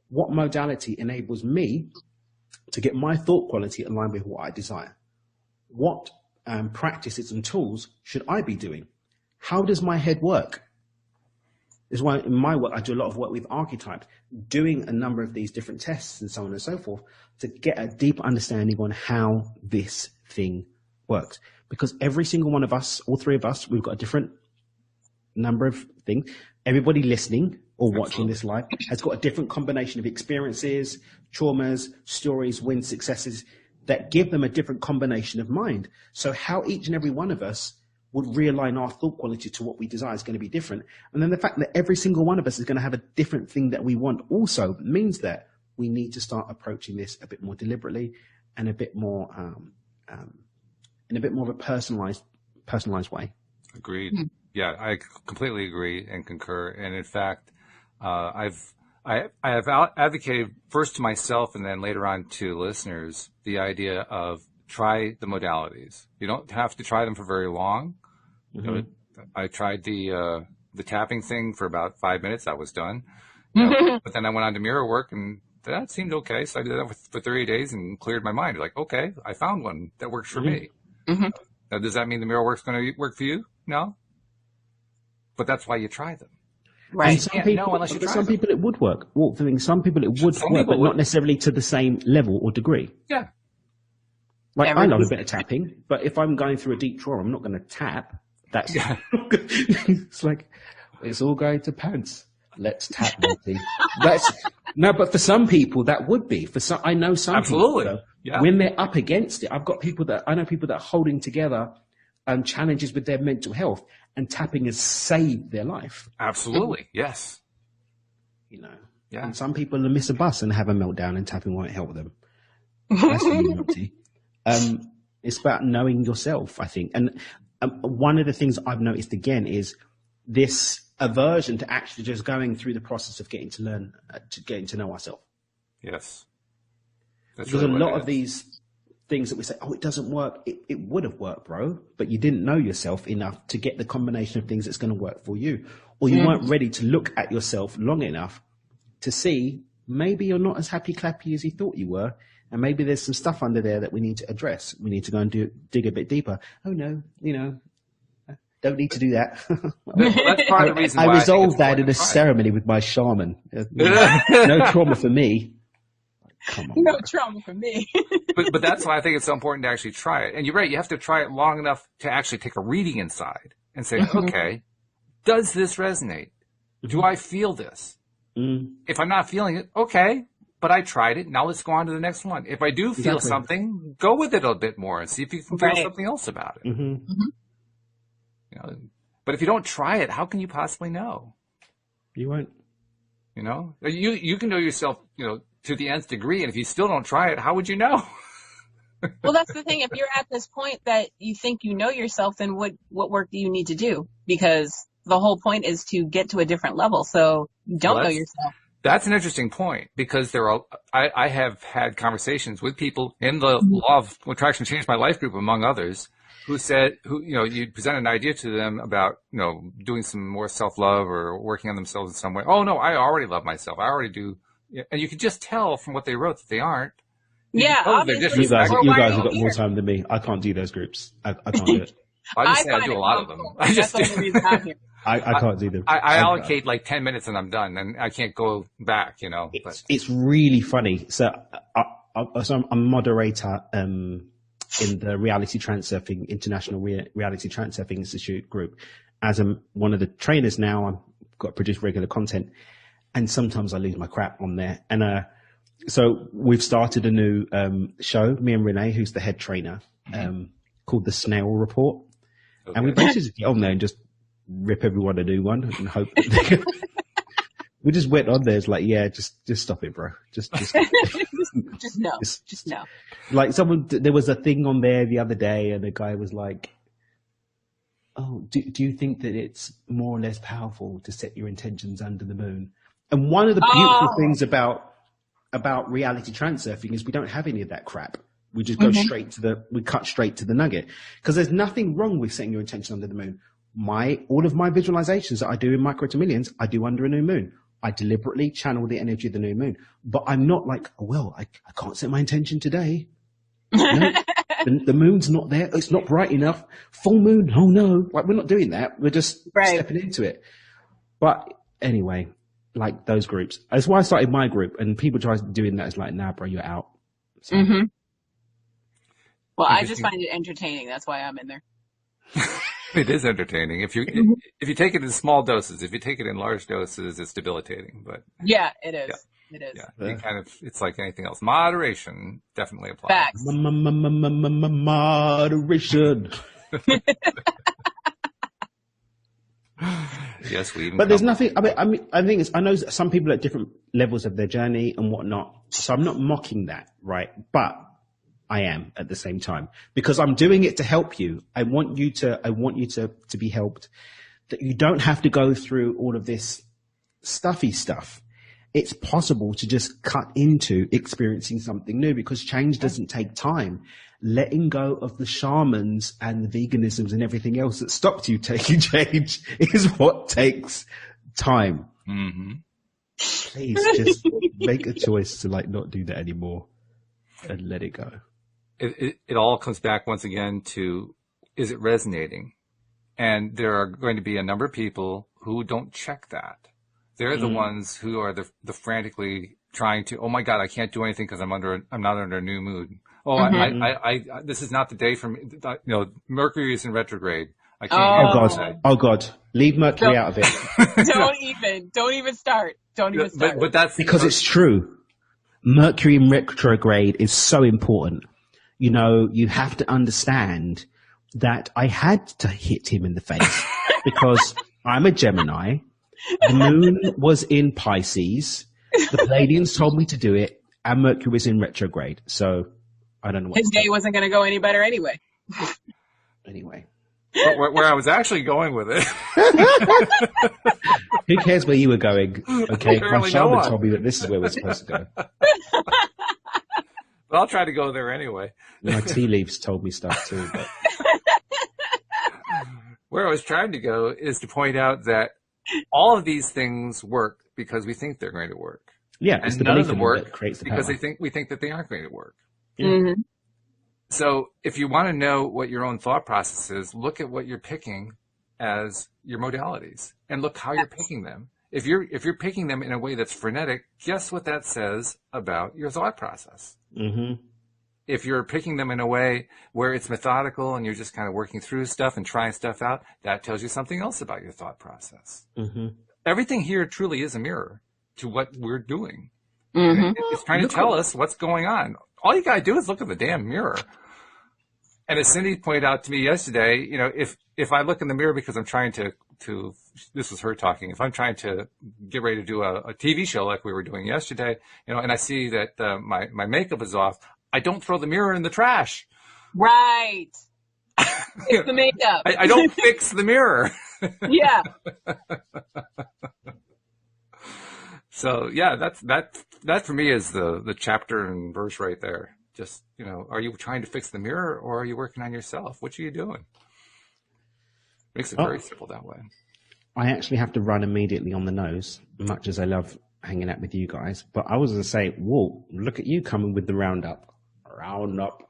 What modality enables me to get my thought quality aligned with what I desire? What practices and tools should I be doing? How does my head work? This is why in my work, I do a lot of work with archetypes, doing a number of these different tests and so on and so forth to get a deeper understanding on how this thing works. Because every single one of us, all three of us, we've got a different number of things. Everybody listening or watching this live has got a different combination of experiences, traumas, stories, wins, successes that give them a different combination of mind. So how each and every one of us would realign our thought quality to what we desire is going to be different. And then the fact that every single one of us is going to have a different thing that we want also means that we need to start approaching this a bit more deliberately and a bit more, in a bit more of a personalized way. Agreed. Yeah, I completely agree and concur. And in fact, I have advocated first to myself and then later on to listeners the idea of try the modalities. You don't have to try them for very long. Mm-hmm. You know, I tried the tapping thing for about 5 minutes. That was done. You know, but then I went on to mirror work and that seemed okay. So I did that for 30 days and cleared my mind. Like, okay, I found one that works for me. Mm-hmm. Now, does that mean the mirror work's going to work for you? No. But that's why you try them. Right. Some people it would work. Well, some people it would work, but not necessarily to the same level or degree. Yeah. Like, I love a bit of tapping, but if I'm going through a deep trauma, I'm not going to tap. That's it's like, it's all going to pants. Let's tap, Monty. No, but for some people that would be. I know some Absolutely. People, though, when they're up against it, I know people that are holding together challenges with their mental health, and tapping has saved their life. Absolutely, yes. You know, and some people will miss a bus and have a meltdown, and tapping won't help them. That's the reality. It's about knowing yourself, I think. And one of the things I've noticed again is this aversion to actually just going through the process of getting to know ourselves. Yes. That's because really a lot of these things that we say, oh, it doesn't work. It would have worked, bro, but you didn't know yourself enough to get the combination of things that's going to work for you. Or you weren't ready to look at yourself long enough to see maybe you're not as happy clappy as you thought you were. And maybe there's some stuff under there that we need to address. We need to go and dig a bit deeper. Oh no, don't need to do that. Well, that's part of the reason I resolved that in a ceremony with my shaman. No trauma for me. Come on. No trauma for me. but that's why I think it's so important to actually try it. And you're right, you have to try it long enough to actually take a reading inside and say, okay, does this resonate? Do I feel this? If I'm not feeling it, okay, but I tried it. Now let's go on to the next one. If I do feel something, go with it a bit more and see if you can feel something else about it. You know, but if you don't try it, how can you possibly know? You won't. You know, you can know yourself, to the nth degree, and if you still don't try it, how would you know? Well, that's the thing. If you're at this point that you think you know yourself, then what work do you need to do? Because the whole point is to get to a different level. So you don't know yourself. That's an interesting point, because I have had conversations with people in the Law of Attraction Changed My Life group, among others, who said, you present an idea to them about, doing some more self-love or working on themselves in some way. Oh, no, I already love myself. I already do. And you can just tell from what they wrote that they aren't. Obviously. You guys have got more time than me. I can't do those groups. I can't do it. I just say I do a lot of them. That's the only reason I'm here. I can't do them. I allocate like 10 minutes and I'm done, and I can't go back, It's really funny. So I'm a moderator in the Reality Transurfing International Reality Transurfing Institute group. As one of the trainers now, I've got to produce regular content, and sometimes I lose my crap on there. And so we've started a new show, me and Renee, who's the head trainer, called the Snail Report. Okay. And we basically just get on there and just rip everyone a new one and hope we just went on there. It's like, just stop it, bro. Just no. Like there was a thing on there the other day, and the guy was like, "Oh, do you think that it's more or less powerful to set your intentions under the moon?" And one of the beautiful things about reality transurfing is we don't have any of that crap. We just go we cut straight to the nugget, because there's nothing wrong with setting your intention under the moon. All of my visualizations that I do in Micro to Millions, I do under a new moon. I deliberately channel the energy of the new moon, but I'm not like, I can't set my intention today. No, the moon's not there. It's not bright enough. Full moon. Oh no. Like, we're not doing that. We're just stepping into it. But anyway, like those groups, that's why I started my group, and people try doing that. It's like, nah, bro, you're out. So. Well, I just find it entertaining. That's why I'm in there. It is entertaining. If you take it in small doses, if you take it in large doses, it's debilitating. But yeah, it is. Yeah. It is. Yeah. It's like anything else. Moderation definitely applies. Facts. Moderation. Yes, we even. But there's nothing. I think I know some people at different levels of their journey and whatnot. So I'm not mocking that, right? But I am at the same time because I'm doing it to help you. I want you to be helped. That you don't have to go through all of this stuffy stuff. It's possible to just cut into experiencing something new because change doesn't take time. Letting go of the shamans and the veganisms and everything else that stopped you taking change is what takes time. Mm-hmm. Please just make a choice to not do that anymore and let it go. It all comes back once again to, is it resonating? And there are going to be a number of people who don't check that. They're the ones who are the frantically trying to, oh my God, I can't do anything because I'm not under a new mood. Oh, I this is not the day for me. Mercury is in retrograde. I can't. Oh God. Leave Mercury out of it. Don't even start. Don't even start. But that's because it's true. Mercury in retrograde is so important. You have to understand that I had to hit him in the face because I'm a Gemini. The moon was in Pisces. The Pleiadians told me to do it, and Mercury was in retrograde. So I don't know what his day wasn't going to go any better anyway. Anyway. But where I was actually going with it. Who cares where you were going? Okay, my shaman told me that this is where we're supposed to go. But I'll try to go there anyway. My tea leaves told me stuff too. But. Where I was trying to go is to point out that all of these things work because we think they're going to work. Yeah, and none of them work because we think that they aren't going to work. Yeah. Mm-hmm. So if you want to know what your own thought process is, look at what you're picking as your modalities and look how you're picking them. If you're picking them in a way that's frenetic, guess what that says about your thought process? Mm-hmm. If you're picking them in a way where it's methodical and you're just kind of working through stuff and trying stuff out, that tells you something else about your thought process. Mm-hmm. Everything here truly is a mirror to what we're doing. Mm-hmm. It's trying to tell us what's going on. All you got to do is look at the damn mirror. And as Cindy pointed out to me yesterday, if I look in the mirror because I'm trying to this was her talking, if I'm trying to get ready to do a TV show like we were doing yesterday, and I see that my makeup is off, I don't throw the mirror in the trash. Right. It's the makeup. I don't fix the mirror. Yeah. So yeah, that for me is the chapter and verse right there. Just, are you trying to fix the mirror or are you working on yourself? What are you doing? Makes it very simple that way. I actually have to run immediately on the nose, much as I love hanging out with you guys. But I was going to say, whoa, look at you coming with the roundup. Roundup.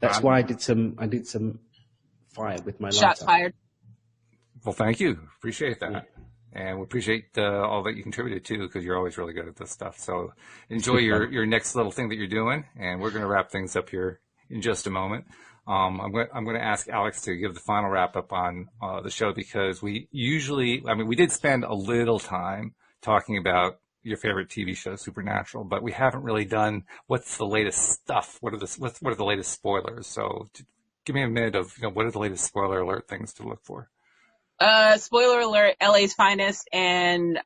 That's why I did some fire with my lighter. Shots fired. Well, thank you. Appreciate that. Yeah. And we appreciate all that you contributed too, because you're always really good at this stuff. So enjoy your next little thing that you're doing, and we're going to wrap things up here in just a moment. I'm going to ask Alex to give the final wrap up on the show, because we did spend a little time talking about your favorite TV show, Supernatural, but we haven't really done what's the latest stuff. What are the latest spoilers? So give me a minute of what are the latest spoiler alert things to look for. Spoiler alert, LA's Finest and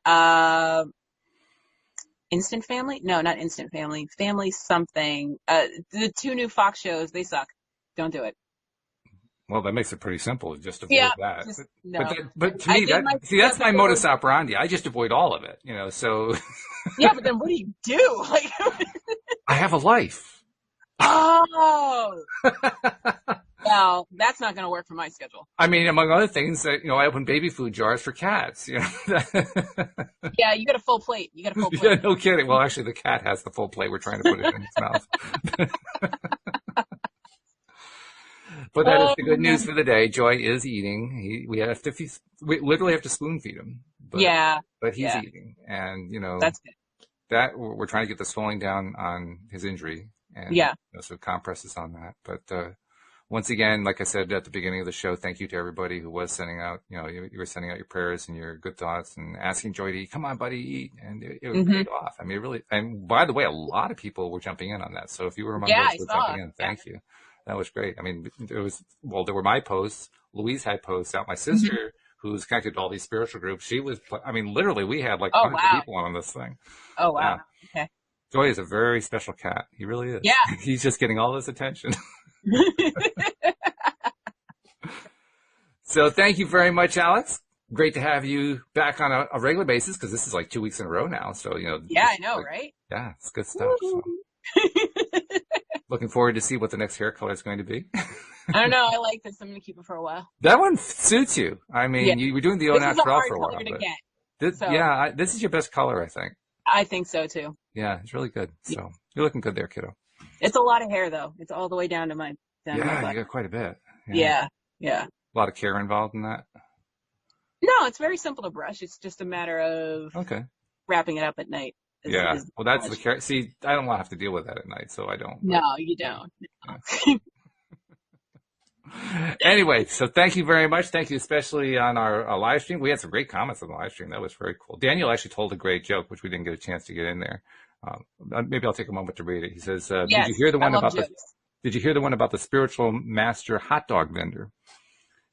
Instant Family? No, not Instant Family. Family something. The two new Fox shows, they suck. Don't do it. Well, that makes it pretty simple. Just avoid that. No. But to me, that's my modus operandi. I just avoid all of it, so. Yeah, but then what do you do? I have a life. Oh. Well, that's not going to work for my schedule. I mean, among other things, I open baby food jars for cats. Yeah, you got a full plate. Yeah, no kidding. Well, actually, the cat has the full plate. We're trying to put it in its mouth. But that is the good news for the day. Joy is eating. We literally have to spoon feed him. But he's eating, and that's good. That we're trying to get the swelling down on his injury, and so compresses on that. But once again, like I said at the beginning of the show, thank you to everybody who was sending out. You were sending out your prayers and your good thoughts, and asking Joy to eat. Come on, buddy, eat, and it was paid off. I mean, it really. And by the way, a lot of people were jumping in on that. So if you were among those who were jumping in, thank you. That was great. I mean, there were my posts. Louise had posts out. My sister who's connected to all these spiritual groups. She was, I mean, literally, we had like hundreds of people on this thing. Oh, wow. Okay. Joey is a very special cat. He really is. Yeah. He's just getting all this attention. So thank you very much, Alex. Great to have you back on a regular basis, because this is like 2 weeks in a row now. So, Yeah, I know, right? Yeah, it's good stuff. So. Looking forward to see what the next hair color is going to be. I don't know. I like this. I'm going to keep it for a while. That one suits you. I mean, you were doing the au naturel for a while. This is your best color, I think. I think so, too. Yeah, it's really good. So you're looking good there, kiddo. It's a lot of hair, though. It's all the way down to my butt. You got quite a bit. Yeah. A lot of care involved in that? No, it's very simple to brush. It's just a matter of wrapping it up at night. Well, that's the care. See, I don't want to have to deal with that at night, so I don't. No, you don't. No. Anyway, so thank you very much. Thank you, especially on our live stream. We had some great comments on the live stream. That was very cool. Daniel actually told a great joke, which we didn't get a chance to get in there. Maybe I'll take a moment to read it. He says, "Did you hear the one about Did you hear the one about the spiritual master hot dog vendor?"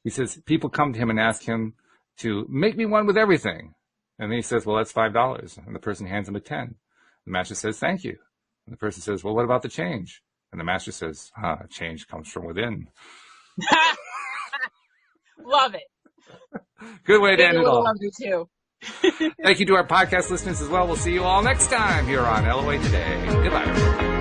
He says, people come to him and ask him to make me one with everything. And then he says, well, that's $5. And the person hands him a 10. The master says, thank you. And the person says, well, what about the change? And the master says, change comes from within. Love it. Good way to end it all. Love you too. Thank you to our podcast listeners as well. We'll see you all next time here on LOA Today. Goodbye, everyone.